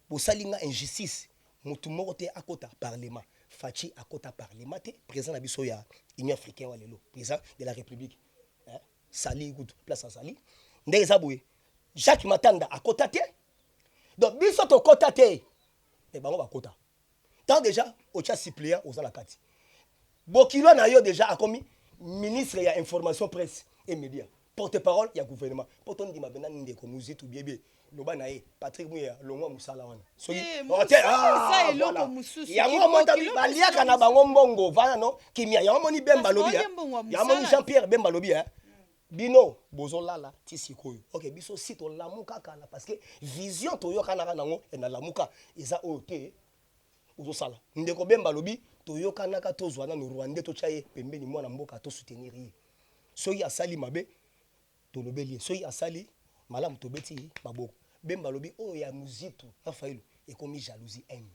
bosalinga injustice mutu moko te akota parlement Fachi akota parlement te président na biso ya Union africaine wa lelo président de la République Sali good place à Sali ndeza boye Jacques Matanda akota te donc biso to kota te et bango bakota tant déjà ocha suppléant aux la kati bokilo na yo déjà a commis ministre ya information presse et médias porte-parole ya gouvernement pourtant ndima bena ndeko muzitu biebe loba na ye Patrick Muya longwa musala wana so ça eloko mususu yango monta baliaka na bango mbongo vana no kimia yango moni Bemba lobi yango moni Jean-Pierre Bemba lobi bino bozolala ti sikoyo OK biso si to lamuka kala parce que vision to yoka na nango na lamuka eza ote uzosala ndeko Bemba lobi to yoka naka tozwana no Rwanda to chaye pembeni mwana mboka to soutenir ye soyi asali mabe to lobeli soyi asali malam to beti maboko Bemba lobi o ya muzitu afailu e komi jalousie haine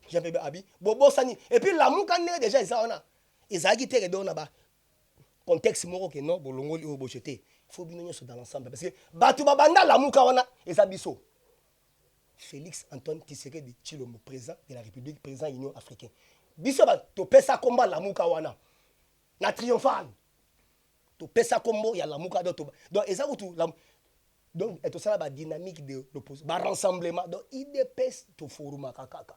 j'avais abi bobo sani et puis lamuka ne déjà isa ona ezaki te dona ba contexte moko que non bolongoli o bocheté faut bino nyoso dans l'ensemble parce que batu babanda la muka wana ezabiso Félix Antoine Tshisekedi Tshilombo président de la République président Union africaine biso ba to pesa combat la muka wana na triomphal to pesa combo ya la muka donc ezakutu donc et tout ça la dynamique de l'opposition ba rassemblement donc IDPS to foruma kakaka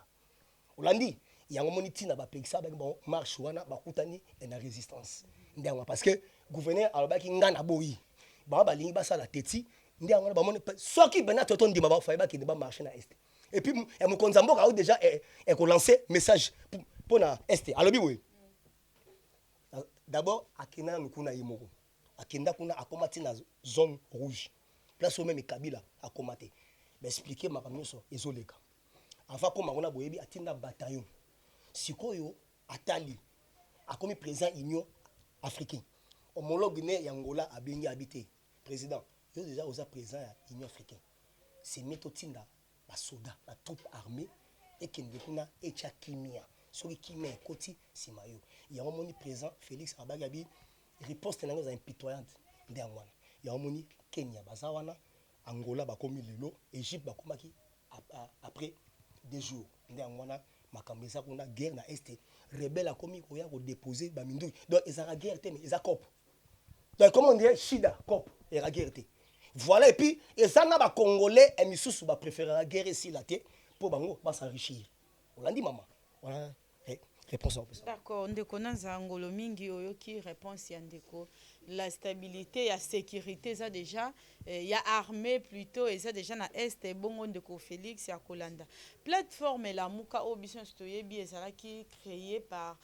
olandi yango moni tina ba pekisa ba bon marche wana ba kutani na résistance ndianga parce que gouverneur alobaki ngana boyi ba balingi basala teti ndianga ba moni soki bena toto ndima ba faiba ki ba marcher na est et puis e mokonza mboka a déjà e ko lancer message pour na est alobi boyi d'abord akina nkuna yimoko akenda kuna akomati na zone rouge place même Kabila akomate ba expliquer makamyoso ezoleka avant comme on a boyebi atinda bataillon sikoyo atali akomi président Union africaine homologue né yangola abengi habité président yo déjà oza président ya Union africaine c'est metotinda ba soda ba troupe armée et kende kuna echa kimia soki kimia koti simayo yango moni président Félix Abagabi riposte nango za impitoyante ndangwana yango moni Kenya bazawana Angola bakomi lelo Égypte bakomaki après 2 jours ndangwana makambeza kuna guerre na est rebelle a commis koya ko déposer ba mindu donc ezara guerre te mais eza cop donc comment on dirait shida cop et la guerre te voilà et puis ezanga ba congolais et misusu ba préférer la guerre ici la te pour bango ba s'enrichir on l'a dit maman voilà réponse opesa. D'accord, ndeko naza ngolo mingi oyoki réponse ya ndeko. La stabilité, la sécurité, ça déjà, il y a armée plutôt, et ça déjà na est bongo ndeko Félix ya Kolanda. Plateforme la muka obision stoyebi ezala qui créé par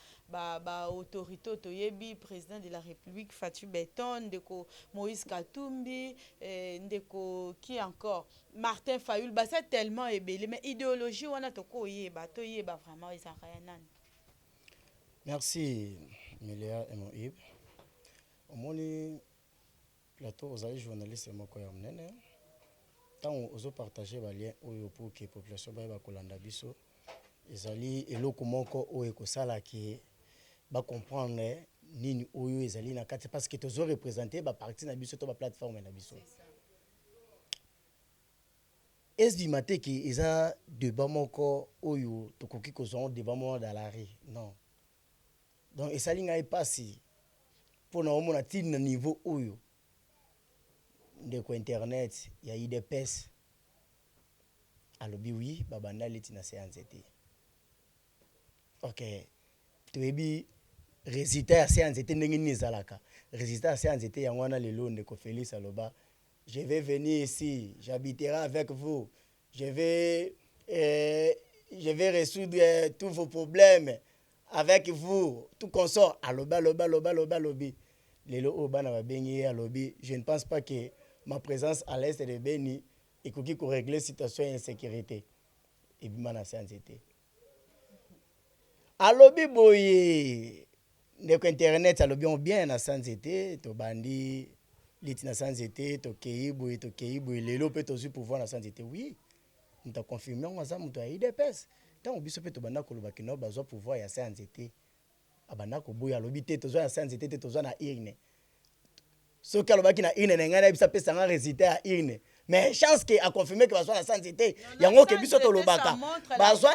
autorité toyebi président de la République Fatou Beton, ndeko Moïse Katumbi, ndeko qui encore Martin Fayoul, bah c'est tellement ébélé, mais idéologie wana toko yeba vraiment ezala nani. Merci, Miléa et mon Ib. Au moins, plateau, vous allez journaliste et moi, tant on partager les liens pour que la population va kolanda biso, ils allaient et le comment ko eko sala qui va comprendre nini oyo ezali na kati parce que tu os représenté ba parti na biso to ba plateforme na biso. Est-ce du matin qui eza débat moko oyo to koki ko zon débat mo dans la rue? Non. Donc, et ça n'est pas si pour nous on a un niveau où de internet il y a eu des pèses à l'objet oui babanda letina séance été ok tu es bi résultat à séance été n'engi nizalaka résultat à séance été ya ngwana lelo ndeko Félix aloba je vais venir ici j'habiterai avec vous je vais résoudre tous vos problèmes avec vous, tout consort, alobi. Lelo oba na bengi alobi. Je ne pense pas que ma présence à l'est de Beni et qui peut régler la situation d'insécurité. Et puis mana séanzité. Alobi boye. Ndeko internet alobi on bien na séanzité, to bandi litina séanzité, to keiboye, lelo peut aussi pouvoir na séanzité. Oui. Nous t'a confirmé on ça muto IDPS. Tant biso pe to banda ko lobaki no bazo pouvoir ya séanzité. Abanda ko boya lobité to zo ya séanzité to zo na irne. So ka lobaki na irne ngana bisa pesa nga résultat ya irne. Mais chance que a confirmé que bazo na séanzité. Yango ke biso to lobaka. Bazo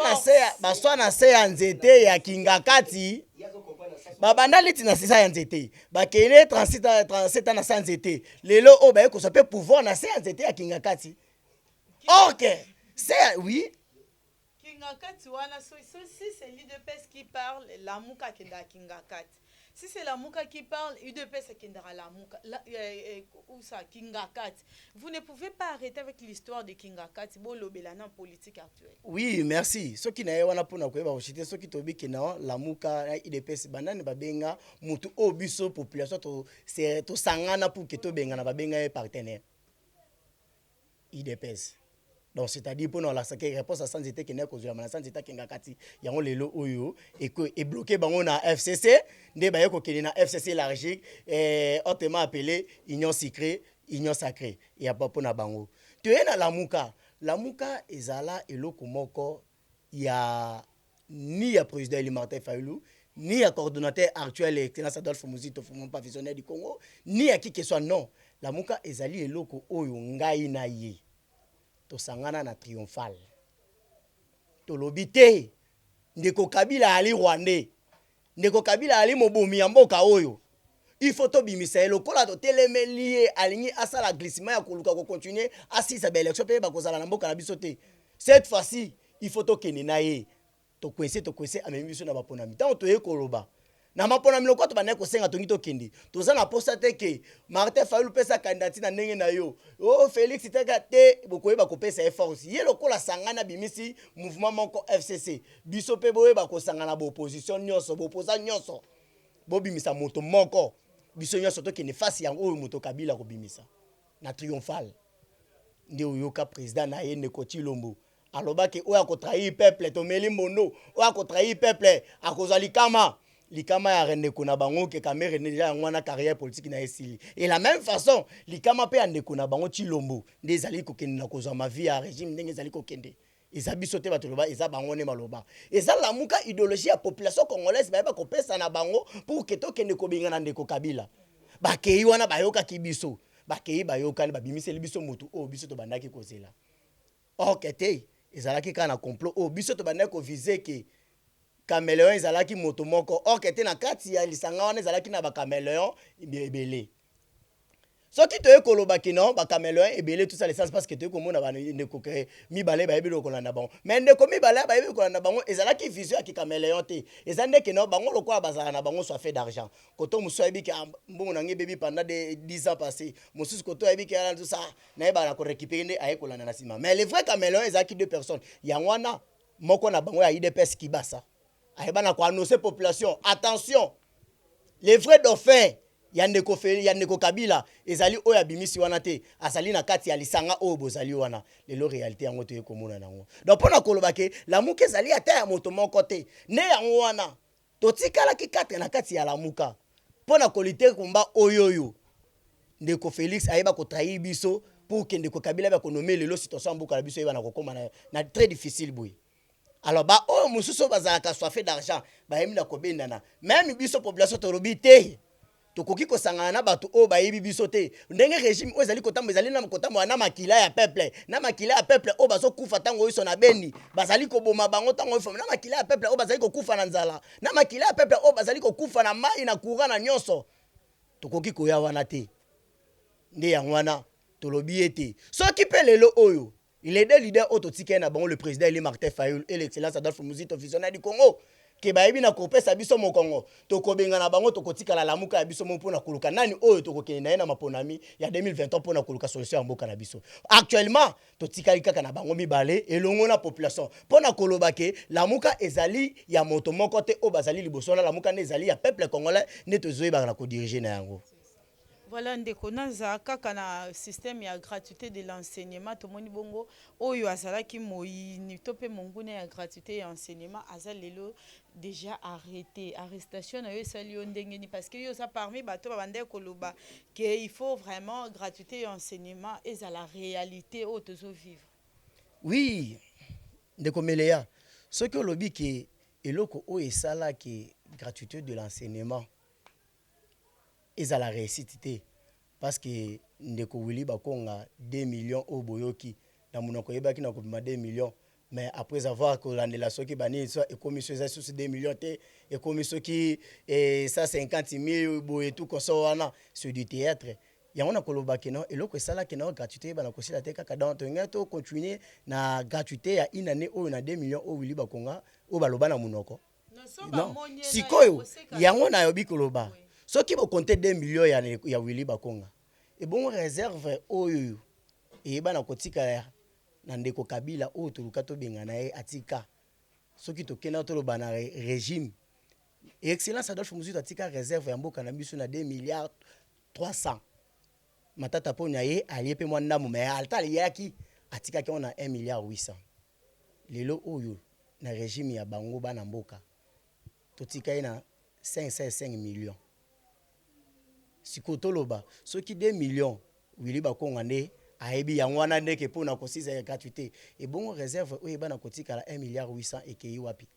na séanzité ya kingakati. Babanda liti na séanzité. Ba kene 37 ans na séanzité. Lelo o ba ko so pe pouvoir na séanzité ya kingakati. OK. C'est oui. Si c'est l'UDPS qui parle, la mouka qui est Kingakati. Si c'est la mouka qui parle, l'UDPS qui est la mouka. Où ça, Kingakati. Vous ne pouvez pas arrêter avec l'histoire de Kingakati. Bon, l'obélana politique actuelle. Oui, merci. Ce qui n'a pas pour nous koyeba ochité, ce qui tobi que non, la mouka UDPS banane babenga mutu obiso population to sangana pour que to benga na babenga partenaire. UDPS. Donc c'est-à-dire pour nous la réponse à sans été qui n'est cause de la sans état qui ngakati yango lelo oyo et bloqué bango na FCC nde ba yeko kene na FCC élargi hautement appelé union secret union sacrée ya papo na bango to na la muka ezala eloko moko ya ni ya président Martin Fayoulou ni ya coordonnateur actuel excellence Adolphe Muzito fumon pas visionnaire du Congo ni ya qui que soit non la muka ezali eloko oyo ngai na ye to sangana na triomphal to lobité ndeko Kabila ali Rwandais ndeko Kabila ali mobomi ya mboka oyo il faut to bimisa elokola to telemelié aligné asala glissement ya koluka ko continuer asisa ba élection pe ba kozala na mboka na biso te cette fois-ci il faut to kene na ye to kwese amemi biso na bapona mitan to ye koloba na mapona miloko to bana ko senga to ngito kende to za na posta te ke Martin Fayoulou pesa candidature na ndenge na yo oh Félix teka te bokoyeba ko pesa force ye lokola sangana bimisi mouvement moko FCC biso pe boyeba ko sangana bo opposition nyonso bo opposant nyonso bo bimisa moto moko biso nyonso to kene face yango oyo moto Kabila ko bimisa na triomphal ndi oyoka président na ye ne ko Chilombo alobaki oya ko trahir peuple to meli mono oya ko trahir peuple akozwa likama ya rendeko na bango ke kamere déjà ngwana carrière politique na esili et la même façon likama pe andeko na bango Chilombo ndezali ko kende na kozwa ma vie ya régime ndenge ezali ko kende eza biso te bato loba eza bango ne maloba eza la muka idéologie ya population congolaise ba ko pesa na bango pour que to kende ko binga na ndeko Kabila bakei wana bayoka kibiso bakei bayoka ba bimiseli biso mutu o biso to bandaki kozela okete ezalaki kana complot o biso to bandaki ko viser que caméléon ezalaki moto moko okete na kati ya lisanga wana ezalaki na ba caméléon ebele soki toye koloba kino ba caméléon ebele tout ça les sens parce que toye komona ba ndeko ke mibale ba yebi lokolanda bango mais ndeko mibale ba yebi lokolanda bango ezalaki vision ya caméléon te ezande kino bango lokola bazala na bango soit fait d'argent koto muso yebi ke mbongo na ngebebi pendant des 10 ans passés mususu koto yebi ke tout ça na yeba na ko récupérer ne aye kolanda na sima mais les vrais caméléon ezalaki deux personnes yangwana moko na bango ya IDPS Kibasa ayeba na ko annoncer population attention les vrais dauphins yandeko feli yandeko Kabila ezali oya bimisi wana te asali na kati ya lisanga oyo bozali wana lelo réalité yango te komona nango donc pona koloba ke lamuka ezali ata ya moto moko te ne yango wana totikala ki 4 na kati ya lamuka pona kolite komba oyoyo ndeko Félix ayeba ko trahir biso pour que ndeko Kabila ba konomé lelo situation mbuka la biso yeba na kokoma na très difficile boy. Alors ba oh mususu bazalaka soit fait d'argent ba yemi na kobendana même biso population torobi te tokoki kosangana na bato o ba yebi biso te ndenge régime o ezali kotambo ezali na kotambo na makila ya peuple o bazo kufa tango iso na beni bazali koboma bango tango ifo na makila ya peuple o bazali kokufa na nzala na makila ya peuple o bazali kokufa na mai na courant na nyonso tokoki koya wana te nde yango wana tolobi ete soki pe lelo oyo il est des leaders autotiqués na bango le président Elie Martin Fayulu et l'excellence Adolphe Muzito visionnaire du Congo ke bayebi na kopesa biso mo Congo tokobenga na bango tokotikala lamuka ya biso mo mpona koluka nani oyo tokokende na maponami ya 2023 mpona koluka solution ya mboka na biso actuellement totikali kaka na bango mibale elongo na population mpona koloba ke lamuka ezali ya moto moko te o bazali liboso na lamuka ne ezali ya peuple congolais ne tozoyeba na kodiriger na yango. Voilà, ndeko naza kaka na système ya gratuité de l'enseignement tomoni bongo oyo azalaki moyini to pe mongune ya gratuité ya enseignement azalelo déjà arrêté arrestation na yo sali yo ndengeni parce que yo ça parmi bato babande koloba que il faut vraiment gratuité ya enseignement et à la réalité au tozo vivre. Oui, ndeko Meleya ce que lobi ke eloko o esala ke gratuité de l'enseignement et à la réussite parce que ndeko Willy Bakonga 2 millions au boyoki na munoko yebaki na kopima 2 millions mais après avoir que landela soki bani so commission za sous 2 millions te et commission qui 150 000 boye tout comme ça wana sur du théâtre ya on a koloba keno eloko sala keno gratuité bana kosila te kaka dans to continuer na gratuité ya inane o na 2 millions au Willy Bakonga o baloba na munoko non sikoyo yango na yobi koloba soki bo compter 2 millions ya Willy Bakonga et bon réserve oyo et bana kotika na ndeko Kabila o toluka to benga na ye atika soki to kena to lobana régime et excellence Adolphe Muzito atika réserve ya mboka na biso na 2 milliards 300 matata ponya ye aliepe mwana mu mais alta yaki atika ki on a 1 milliard 800 lelo oyo na régime ya bango bana mboka totika ye na 505 millions sikoto loba soki 2 millions Willy Bakonga nde ayebi yango wana ndeke pona kosiza ya gratuité et bon réserve oyo bana kotika la 1 milliard 800 ekei wapi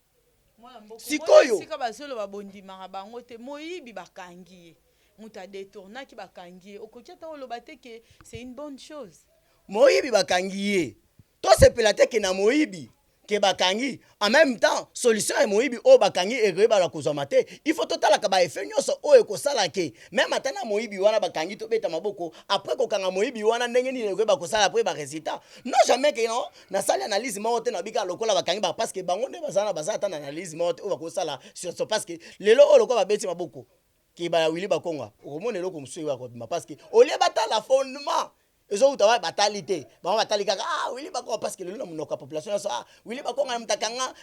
sikoyo sika bazolo babondi mara bango te moyibi bakangi muta détourna ki bakangi okokia ta oloba te que c'est une bonne chose moyibi bakangi to sepela te ke na moyibi ke bakangi en même temps solution ya moyibi o bakangi egreba la kozamate il faut total ka ba effet nyoso o ekosala ke même atana moyibi wana bakangi to beta maboko après ko kanga moyibi wana ndenge ni egreba kosala après ba résultat non jamais que non na sala analyse mo te na bika lokola bakangi ba parce que bango nde bazana bazata na analyse mo te o bakosala sur ce parce que lelo o lokola beti maboko ki ba Willy Bakonga o mone loko msuyi wa ko parce que au lieu batala fondement ezo utawa batalité ba batalika Willy Bakonga parce que le nom de la population ça Willy Bakonga mtakanga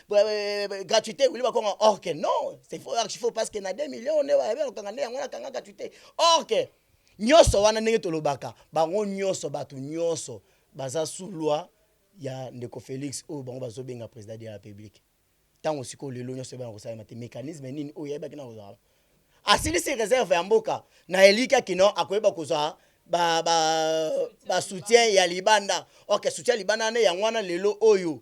gratuité Willy Bakonga or que non c'est faut parce que na 2 millions on est ba kanga yango na kanga gratuité or que nyoso wana ndenge tolobaka bango nyoso batu nyoso baza sous loi ya ndeko Félix o bango bazobenga président de la République tango siko lelo nyoso ba ko sala mécanisme nini o yeba kina ko asili si réserve ya mboka na elika kino akoyeba kozwa ba soutien ya libanda OK soutien libanda ne yangwana lelo oyo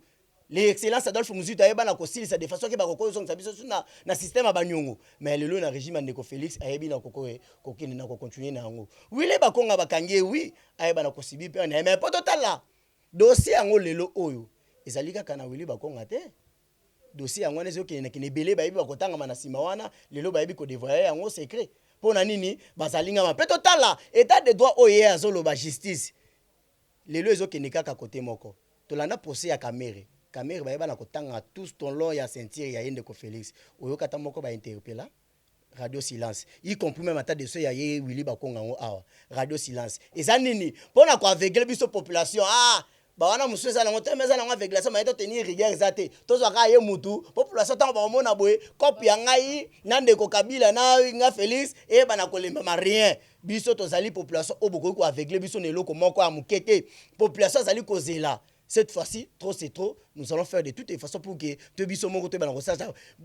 l'excellence Adolphe Muzito ayeba na kosilisa de façon ke ba kokozo biso na système abanyongo mais lelo na régime ndeko Félix ayebi na kokende na continuer na yango Willy Bakonga bakangie oui ayeba na kosibi pe na mais po total la dossier yango lelo oyo ezalika kana Willy Bakonga te dossier yango wana ezokende ebele bayebi bakotangama na nsima wana lelo bayebi kodevoye yango secret mpo na nini bazalingama mpe totala état de droit oyo ye azoloba justice lelo ezokende kaka kote moko tolanda procès ya Kamere bayeba na kotanga tous ton long ya ceinture ya Yendeko Félix oyoka ta moko bainterpella Radio Silence y compris même ata de so ya ye Willy Bakonga ngo awa Radio Silence eza nini pona ko aveugle biso population bawana musuza na ngoto meza na ngo aveugle ça maito tenir rigueur zate tozo ka ye mutu population tango ba mona boye copie ngai na Ndeko Kabila na nga Félix e bana kolemba ma rien biso tozali population oboko ko aveugle biso ne loko moko ya mukete population zali kozela. Cette fois-ci, trop c'est trop, nous allons faire de toutes les façons pour que te biso moko te bango ça.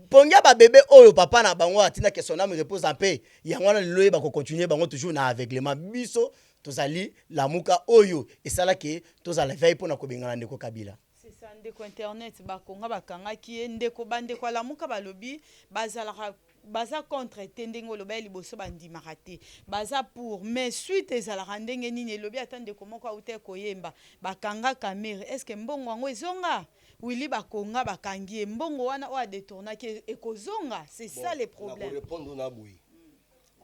Pongia ba bébé oyo papa na bango atina que son âme repose en paix. Yangwana loye ba ko continuer bango toujours na aveuglement biso tozali la muka oyo et ça là que tozala veille pour na ko bengana Ndeko Kabila. C'est ça ndeko internet ba konga ba kanga ki ndeko bande kwa la muka ba lobi bazala baza contre tendenge loba liboso bandimaka te baza pour mais suite ezalaka ndenge nini elobi ata ndeko moko aute koyemba bakanga Kamere est-ce que mbongo yango ezonga Willy Bakonga bakangi mbongo wana o adetournaki ekozonga c'est ça le problème. Pour répondre na boy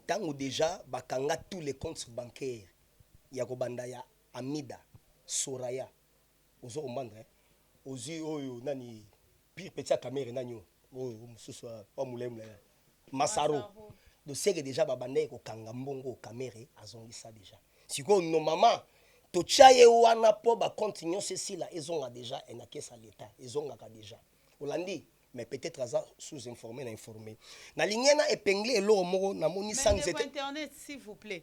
tango déjà bakanga tous les comptes bancaires ya kobanda ya Amida Soraya ozo komandre ozi oyo nani pire petit Kamere nani oyo mususu wa mulemle Masaro. Donc c'est que déjà babande ko kanga mbongo Kamere azongisa déjà. Siko no mama to chaye wana po ba continuer ceci là ezonga déjà en akesa l'état ezonga ka déjà. Olandi mais peut-être aza sous-informé na informé. Na lingena épinglé elo moko na moni sans internet s'il vous plaît.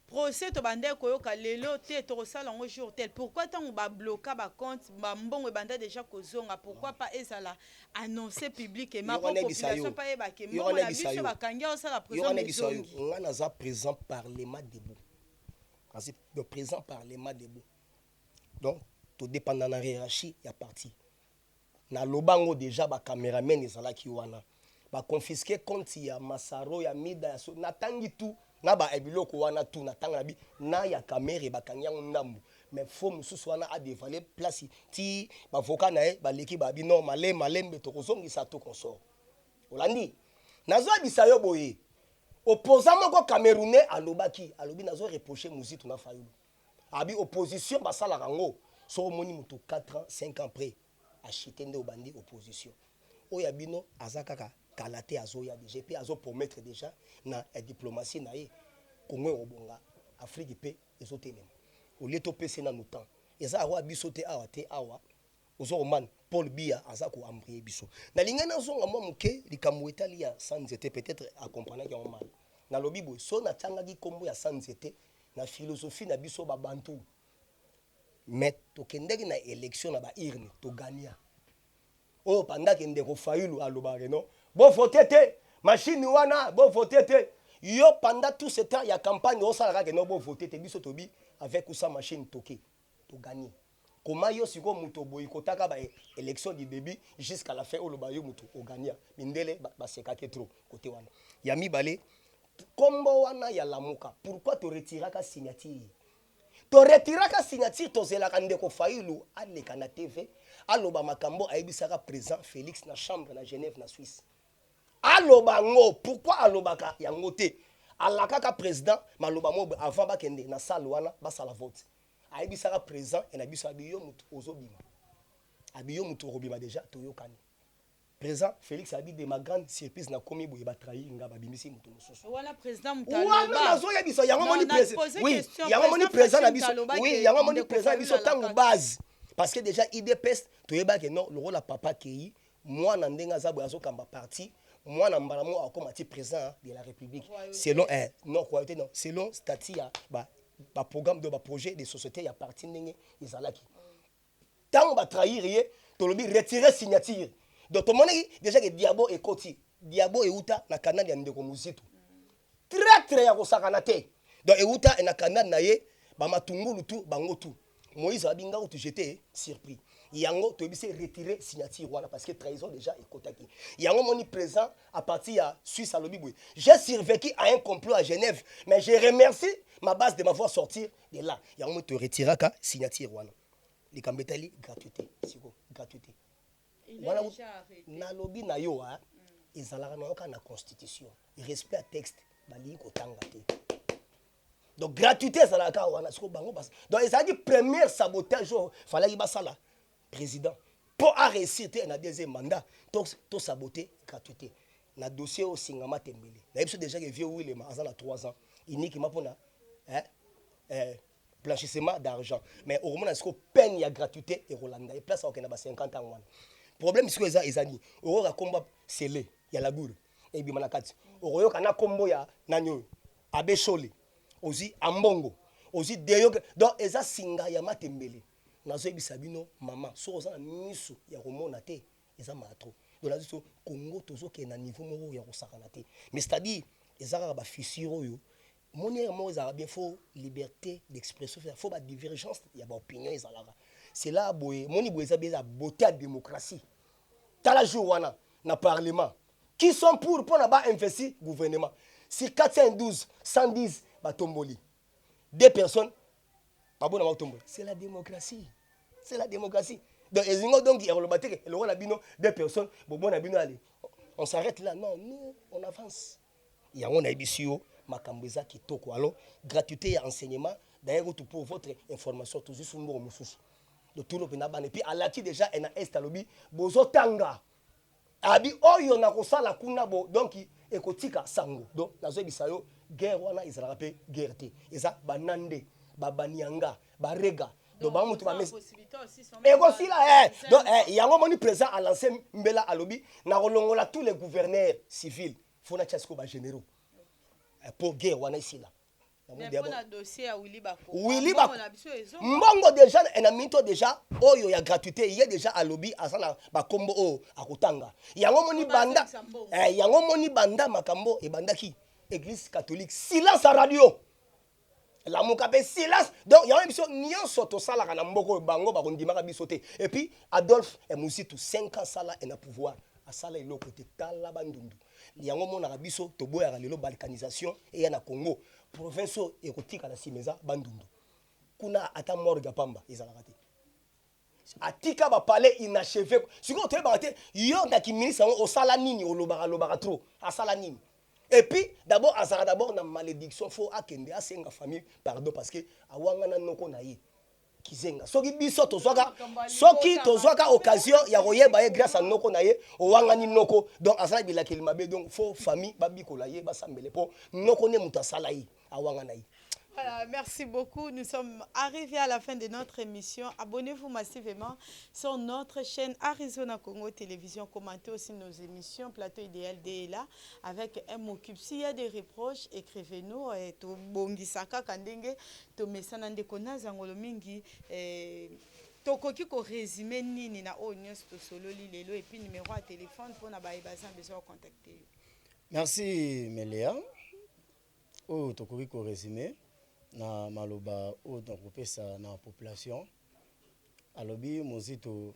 Procès to bande koyoka lelo te to sala ngo jour tel pourquoi tant ba bloquer ba compte ba mbongo banda déjà kozonga pourquoi pas ezala annoncer public et ma population pas eba ke mbongo na biso ba kanga osala présent on a za présent parlement debout assez le présent parlement debout donc tout dépendant na hiérarchie ya parti na lobango déjà ba cameraman ezala ki wana ba confisquer compte ya Masaro ya Mida ya na tangi tout na ba ebiloko wana tout na tanga bi na ya Kamere bakanya ndambu mais faut mususu wana a dévaler place ti ba voka na ba leki ba bi non malembe to kozongisa to consort olandi nazo bisayo boye opposant moko camerounais alobaki alobi nazo reprocher muzitu na Fayulu abi opposition basala rango so moni mutu 4 ans 5 ans après acheter nde obandi opposition oya bino azakaka kalate azoya déjà pe azo promettre déjà na diplomatie na ye Congo obonga Afrique pe ezotelema oleto pese na temps eza awa biso te awa ozo man Paul Biya azako ambrier biso na lingana zonga mo muke likambo etali ya sanzete peut-être à comprendre ya mal na lobi boy so na tanga gi kombo ya sanzete na philosophie na biso ba bantu mais to kendeki na élection na ba irne to gagner oh pendant que Ndeko Fayulu alobare non bon voter te machine wana bon voter te yo pendant tout ce temps ya campagne on sala ka no bon voter te biso tobi avec ou sans machine toqué to gagner comment yo siko muto boy kotaka ba élection du début jusqu'à la fin oloba yo muto o gagner mindele ba sekake trop côté wana ya mibale kombo wana ya lamuka pourquoi to retirer ka signature to retirer ka signature to zela ka Ndeko Fayulu aleka na TV aloba makambo ayebisaka président Félix na chambre na Genève na Suisse aloba ngo pourquoi alobaka yango te alakaka président maloba mo avant bakende na salle wana basala vote ayebisaka président et na biso abiyo mutu ozobima abiyo mutu robima déjà toyokani président Félix abi de ma grande surprise na komi boye ba trahir nga babimisi mutu mosusu wala président mutaloba wana nazoya biso yango moni président oui yango moni président na biso oui yango moni président na biso tango base parce que déjà IDPS toyeba que non le rôle la papa kei moi na ndenga za boyazo kamba parti moi na mbalamo akoma ti président de la République selon non royauté non selon statut ya ba programme de ba projet de société ya parti ndenge izalaki tango ba trahir ye to lobi retirer signature donc to moni déjà que diabo e koti diabo e uta na canal ya Ndeko Muzitu très ya kosakana te donc e uta na canal na ye ba matungulu tu bango tu Moïse abinga ou tu j'étais surpris yango to ebise retirer signature wana parce que trahison déjà ekotaki yango moni présent à partir à Suisse à Lobiboué j'ai survécu à un complot à Genève mais je remercie ma base de m'avoir sorti de là yango te retirer ka signature wana les kambetali gratuité siko gratuité Il est déjà arrêté. Na lobby na yo hein. Ezalaka na yoka na constitution. Respect à texte bali ko tanga te. Donc gratuité ezalaka wana siko bango bas. Donc ezali premier sabotage fallait ba sala président pour réussir na deuxième mandat to saboter gratuité. Na dossier au Singama Tembele. Na biso déjà que vieux Willem azala 3 ans. Uniquement pour na blanchissement d'argent. Mais au moment où peine ya gratuité et Rolanda et place au 50 ans. Problème c'est que ezali au combat scellé ya la boule et bi manakati. Au kana combo ya nanyo abeshole. Aussi ambongo. Aussi deyo donc eza singa ya Matembele. Nazo bisabino maman so za misu ya komona te eza matro. Donc là so Congo tozo ke na niveau moko ya kosakana te. Mais c'est-à-dire ezaka ba fissure yo moni mo za bien faut liberté d'expression faut ba divergence ya ba opinion ezalaka. C'est là boye moni boye za bien beauté à démocratie. Tala jour wana na parlement qui sont pour na ba investir gouvernement. Si 412 110 ba tomboli. Deux personnes pas bon na tomboli. C'est la démocratie. C'est la démocratie. Donc ezingo donc il y a le battre le roi bino deux personnes bon na bino aller. On s'arrête là non nous on avance. Il y a on a ebisio makambeza kitoko alors gratuité ya enseignement d'ailleurs tout pour votre information toujours sur numéro mususu. De tout le pena ban et puis à la déjà en est alobi bozo tanga. Abi oyo na kosala kuna bo donc ekotika sango. Donc nazo bisayo guerre wana izala pe guerre te. Eza banande babanianga barega. Donc ba mutu ba mes et aussi là donc yango moni président a lancé mbela alobi na rolongola tous les gouverneurs civils faut na chasko ba généraux pour guerre wana ici là mais pour la dossier à Willy Bako mbongo déjà en minto déjà oyo ya gratuité il y a déjà à lobby asana ba kombo o akutanga yango moni banda makambo e bandaki église catholique silence à radio la mokape silence donc il y a une émission nyonso to sala kana mboko bango ba kondimaka bisote et puis Adolphe et Musitu 5 ans sala et na pouvoir a sala ilo côté tala bandundu yango mona biso to boya lelo balkanisation et ya na Congo province et kotika na simeza bandundu kuna ata morga pamba ezalaka te atika ba palais inachevé siko to ba te yo ndaki ministre o sala nini o lobaka trop a sala nini. Et puis, d'abord, na malédiction, faut akende a senga famille, pardon, parce que awanga na noko na ye. Kizenga. Soki biso tozwaka occasion ya koyeba ye grâce à noko na ye, owanga ni noko. Donc asala bilaki mabe donc faut famille babikola ye basambele po noko ne muta sala ye awanga na ye. Voilà, merci beaucoup. Nous sommes arrivés à la fin de notre émission. Abonnez-vous massivement sur notre chaîne Arizona Congo Télévision. Commentez aussi nos émissions. Plateau idéal là avec un mot cube. S'il y a des reproches, écrivez-nous. To bongisaka kandenge to mesanande kona zangolo mingi. Tokoki ko résumé nini na onyos to solo lilelo et puis numéro à téléphone pour na baïbasan besoin contacter. Merci Meléa. Oh tokoki ko résumé. Na maloba o nakopesa na population alobi mozito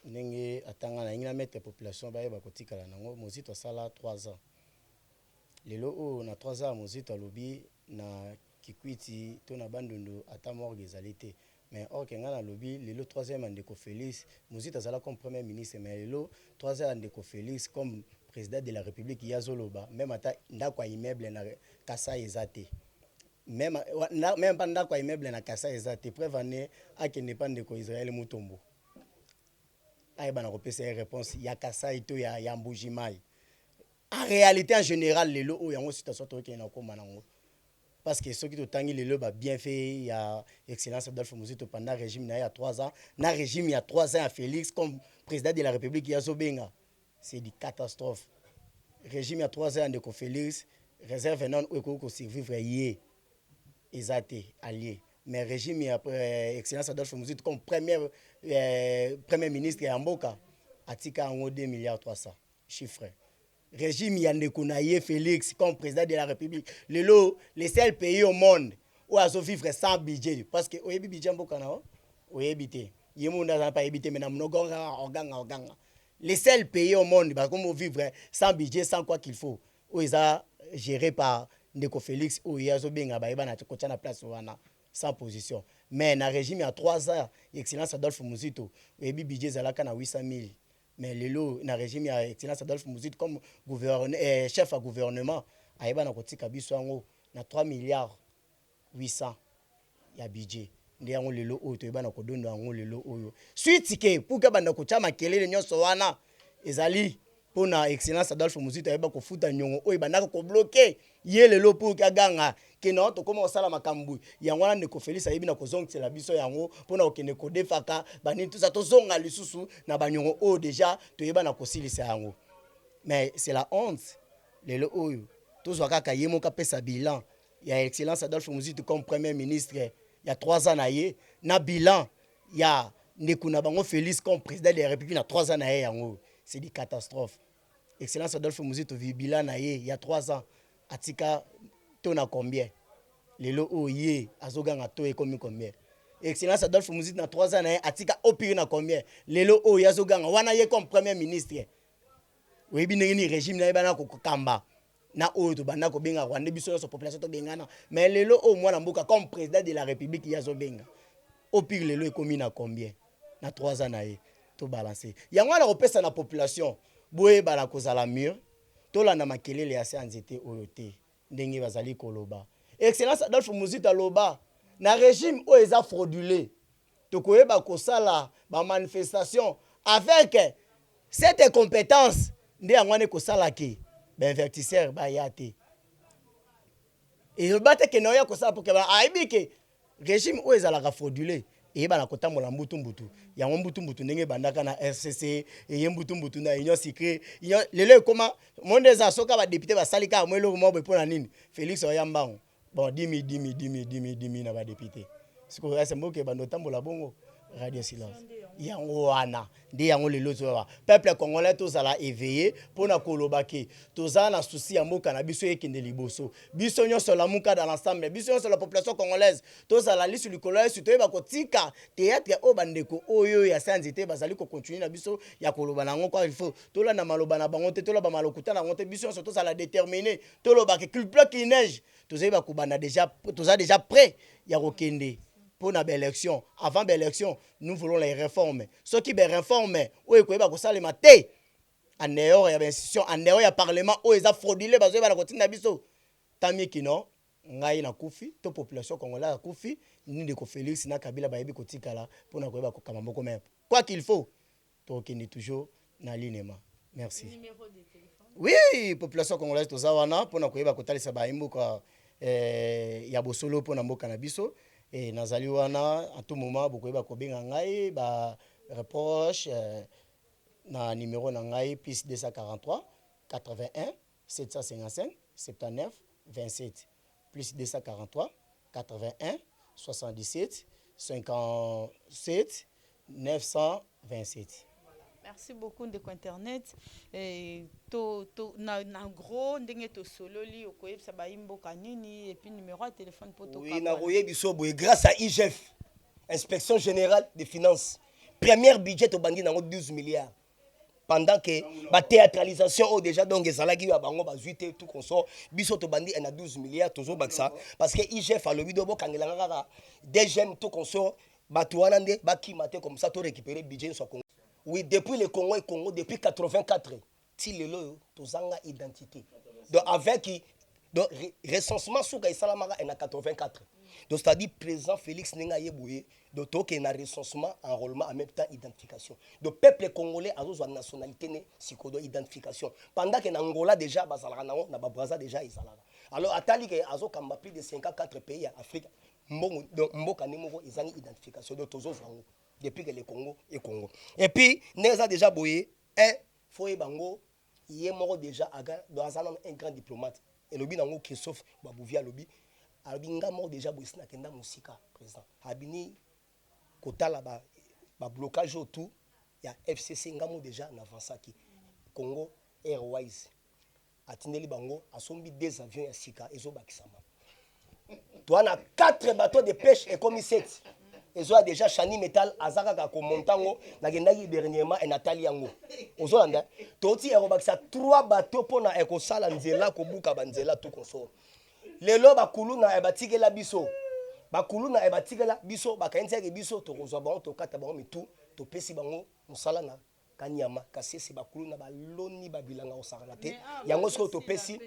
ndenge atanga na ingina mettre population baye bakotikala nango mozito sala 3 ans lelo o na 3 ans mozito alobi na kikwiti to na bandundu ata morgue ezalite mais ok ngana alobi lelo 3e andeko Félix mozito azala comme premier ministre mais lelo 3e andeko Félix comme président de la République yazoloba même ata ndako immeuble na kasa ezate même pas ndako immeuble na kasa ezate preuve ane akende pa ndeko Israël Mutombo ayeba na kopesa réponse ya kasa ito ya mbujimai en réalité en général lelo o yango situation to ke na koma nango parce que ceux qui totangi lelo ba bien fait ya excellence Adolphe Muzito pendant régime na ya 3 ans na régime ya 3 ans à Félix comme président de la République ya Zobenga c'est une catastrophe régime ya 3 ans de Félix réserve non ou ko survivre hier Ezate allié mais régime excellence Adolphe Muzito comme premier ministre ya Mboka atika en 2 milliards 300 chiffre régime yandeko na ye Félix comme président de la République le seul pays au monde où a vivre sans budget parce que oyebi budget Mboka na oyebité yemo na pas ebité mais na mnogonga oganga le seul pays au monde bah comme vivre sans budget sans quoi qu'il faut où eza géré par Ndeko Félix ou yazo benga ba na kocha na place wana sans position mais na régime à 3 ans excellence Adolphe Muzito et budget zalaka na 800 000 mais lelo na régime ya excellence Adolphe Muzito comme chef à gouvernement ayeba na kotika biso yango na 3 milliards 800 ya budget ndi yango lelo oyo toyeba na kodondo yango lelo oyo suite ke pour que banda ko chama kelele nyonso wana ezali pona excellence Adolphe Muzito ayeba kofuta nyongo oyo banda ko bloquer ye lelo pour que aganga ke na to koma osala makambu yango wana ndeko Félix ayebi na kozongela biso yango pona okende ko defaka bani tout ça to zonga lisusu na banyongo oyo déjà toyeba na kosilisa yango mais c'est la honte lelo oyo tozwa kaka ye moka pesa bilan ya excellence Adolphe Muzito comme premier ministre il y a 3 ans na bilan ya ndeko na bango Félix comme président de la République na 3 ans na ye yango c'est des catastrophes. Excellence Adolphe Muzito vi bilan na ye il y a 3 ans atika tona combien lelo oye azoganga to e komi combien Excellence Adolphe Muzito na 3 ans na ye atika opiri na combien lelo oye azoganga wana ye comme premier ministre webi ndenge régime na ye bana ko kamba na oyo to banda ko benga Rwanda biso so population to bengana mais lelo au mwana mboka comme président de la République yazo benga opiri lelo e komi na combien na 3 ans na ye to balancer yango na kopesa na population boye bala kozala mur to landa makelele ya sanzete oyo te ndenge bazali koloba excellence Adolphe Muzito aloba na régime o eza frauduleux to koyeba kosala ba manifestation avec cette compétence nde yango ne kosala ke ben vertisseur ba yate et le bate ke no ya kosala pour que ba aibike régime o ezala frauduleux et ba na kotambola mbutu yango mbutu ndenge bandaka na RCC et mbutu na union secret lelo koma monde za soka ba député ba salika mwelo mo be pona nini Félix Oyambango bon 10 na ba député siko reste mboke ba notambola bongo radio silence yango wana ndi yango lelo zo peuple congolais tozala éveillé pona koloba ke tozala na souci ya mboka na biso ekende liboso biso nyonso la muka dans l'ensemble biso nyonso la population congolaise tozala lisu likolo yesu toyeba kotika théâtre o bandeko oyo ya sanzité bazali ko continuer na biso ya koloba nango kwa il faut tolanda maloba na bango te toloba malokuta na ngote biso nyonso tozala déterminé toloba ke qu'il pleut qu'il neige tozeba kubanda déjà toza déjà prêt ya kokende pour la élection. Avant l'élection, nous voulons les réformes. Ceux qui les réformes, où est-ce que ça les maté? En dehors, il y a institution, en dehors, il y a parlement, où ils ont fraudulé, parce qu'ils ont continué à biso. Tant mieux qu'ils n'ont, ngai na kufi, toute population congolaise na kufi, ni de Félix na Kabila bayebi kotikala pour na koyeba ko kamamboko même. Quoi qu'il faut, to kende toujours na linéma. Merci. Numéro de téléphone. Oui, population congolaise to zawana pour na koyeba ko talisa ba imboka ya bosolo pour na mboka na biso. Et nazali wana à tout moment bokoyeba ko benga ngai ba reproche na numéro na ngai plus 243 81 755 79 27 plus 243 81 77 57 927. Merci beaucoup de Internet. Na gros ndenge to sololi okoyebisa ba imboka nini et puis numéro de téléphone pour to. Oui, na koyebiso boye grâce à IGF, Inspection Générale des Finances. Premier budget au bandi nango 12 milliards. Pendant que ba théâtralisation au déjà donc ezalaki ya bango ba 8 tout consort biso to bandi en a 12 milliards tozo baksa parce que IGF a le bido bo kangela ngaka deuxième tout consort ba tuana nde ba kimate comme ça to récupérer budget sur Congo. Oui, depuis le Congo et Congo, depuis 84, Tilelo, Tozanga identité. Donc, avec donc, recensement sur Salamara en 84. Donc, c'est-à-dire, président Félix Nenga Yeboué, donc, il y a un recensement, enrôlement, en même temps, identification. Donc, peuple congolais a une nationalité, c'est identification. Pendant que Angola, déjà, na Braza, déjà, ils alors, à Tali, il y a plus de 54 pays en Afrique. Mboka Nemoro, ils ont une identification. Donc, depuis que le Congo est Congo. Et puis, nous avons déjà boyé, Foye Bango, il est mort déjà dans un grand diplomate. Et le binango qui sauf Babouvia lobby, Albinga mort déjà boyé na kenda musika président. Habini kotala ba blocage autour, il y a FCC ngamo déjà en avancaki. Congo Airways. Atineli Bango a sombi 2 avions ya sika ezo bakisama. Toi na 4 bateaux de pêche et comme 7. Ils ont déjà Chani Metal, Azaka Komontango, Nagendagi dernièrement et Nathalie Yango. Aux Hollandais, Toti et Robaksa, 3 bateaux pour na Ekosala Nzela, Kobuka Banzela, tout consort. Les lots Bakuluna et Batigela Bisso. Bakuluna et Batigela Bisso, Bakanzek et Bisso, Torozaban, Tokataban, mais tout, Topesi Bango, Musalana, kanyama kasese bakulu na baloni babilanga osakala te yango siko topesi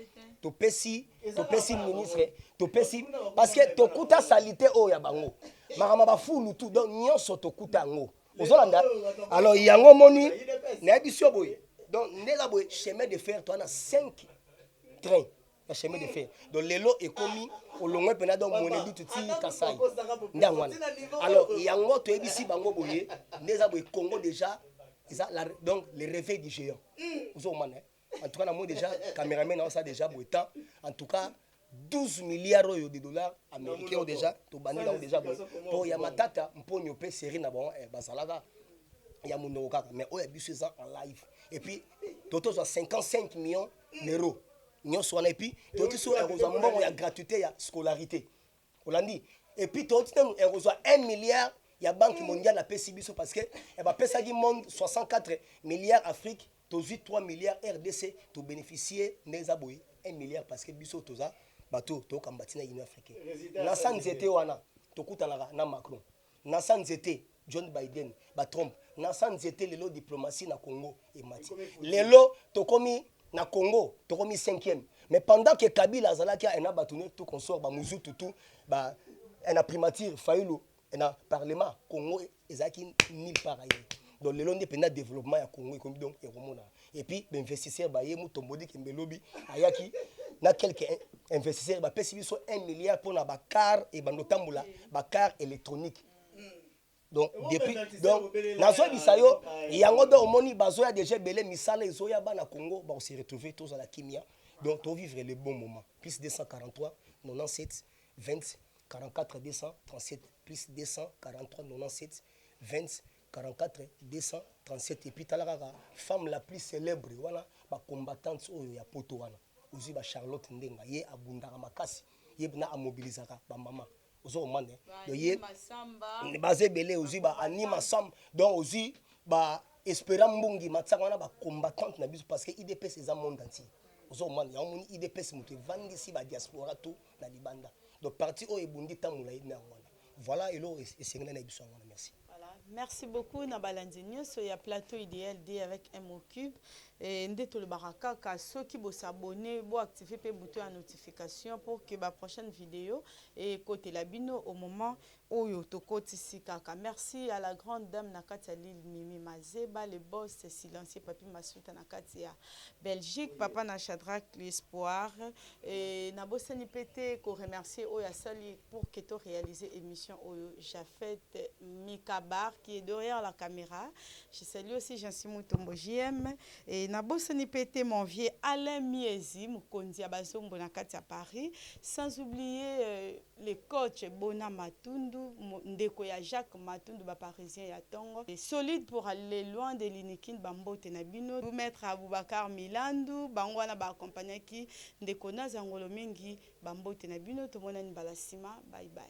ministre topesi parce que tokuta salite oyo ya bango makama bafulu tout donc nyonso tokuta yango ozolanda alors yango moni nayebi sio boye donc ndeza boye chemin de fer toana 5 trains ya chemin de fer donc lelo ekomi olongwe pena donc moneli tuti kasai ndangwana alors yango toyebisi bango boye ndeza boye Congo déjà donc le réveil du géant ozomana en tout cas na moi déjà caméraman na ça déjà boye temps en tout cas 12 milliards de dollars américains déjà to bandi là déjà pour ya matata mponyo pe série na bon bazalaka ya mundo kaka mais oya biso ça en live et puis toto soit 55 millions d'euros nyonso wana et puis toto so ekozwa mbongo ya gratuité ya scolarité olandi et puis toto ekozwa 1 milliard ya banque mondiale a pesi biso parce que e ba pesa gi monde 64 milliards Afrique tozi 3 milliards RDC to bénéficier neza boy 1 milliard parce que biso toza bato to kambati na Union africaine na sanzete wana tokutana na Macron na sanzete John Biden ba Trump na sanzete lelo diplomatie na Congo et mati lelo tokomi na Congo tokomi 5e mais pendant que Kabila azalaki ena batune tout consort ba muzutu tout ba ena primature Fayulu ena parlement Congo ezaki nulle part ailleurs donc lelo ndi pena développement ya Congo comme donc eromona et puis l'investisseur ba yemu tombodi kimbelobi ayaki na quelques investisseurs ba pesi biso 1 milliard pour na ba car et bandotambula ba car électronique donc depuis donc nazo bisayo yango do omoni bazoya déjà belé misala ezoya bana Congo ba se retrouver tous à la kimia donc to vivre les bons moments plus 243 97 20 44 237 plus 243 97 20 44 237 et puis talaka femme la plus célèbre voilà ba combattante oyo ya poto wana uzi ba Charlotte Ndenga ye abundaka makasi ye na amobilisaka ba mama ozo mande donc ye bazé belé uzi ba anima sam donc uzi ba espérant mbungi matsaka wana ba combattante na biso parce que IDPS c'est un monde entier ozo mande ya moni IDPS mutu vandi si ba diaspora tout na libanda donc parti o ebundi tamula ina wana voilà elo esengena na biso wana merci. Merci beaucoup Nabalandi News. Il y a plateau idéal D avec MO Cube. Et ndeto le baraka ka ceux qui vont s'abonner, vont activer le bouton à notification pour que la prochaine vidéo et côté la bino au moment où yo toko tisikaka. Merci à la grande dame Nakati Lille Mimi Mazeba, le boss silencieux Papi Masuta Nakati à Belgique, Papa Nachadrak l'espoir et Nabosani Pété qu'on remercie Oya Sali pour que tu réalisé émission Oyo Jafet Mikabar qui est derrière la caméra. Je salue aussi Jean-Simon Tombo JM et Nabosani Pété mon vieux Alain Miezi Mukondi Abazombo Nakati à Paris, sans oublier les coachs Bona Matundu Ndeko ya Jacques Matundu ba parisien ya Tongo et solide pour aller loin de l'inikin Bambo Tenabino pour mettre Aboubakar Milandu Bangwana ba accompagner qui Ndeko na Zangolo Mengi Bambo Tenabino to monani balasima bye bye.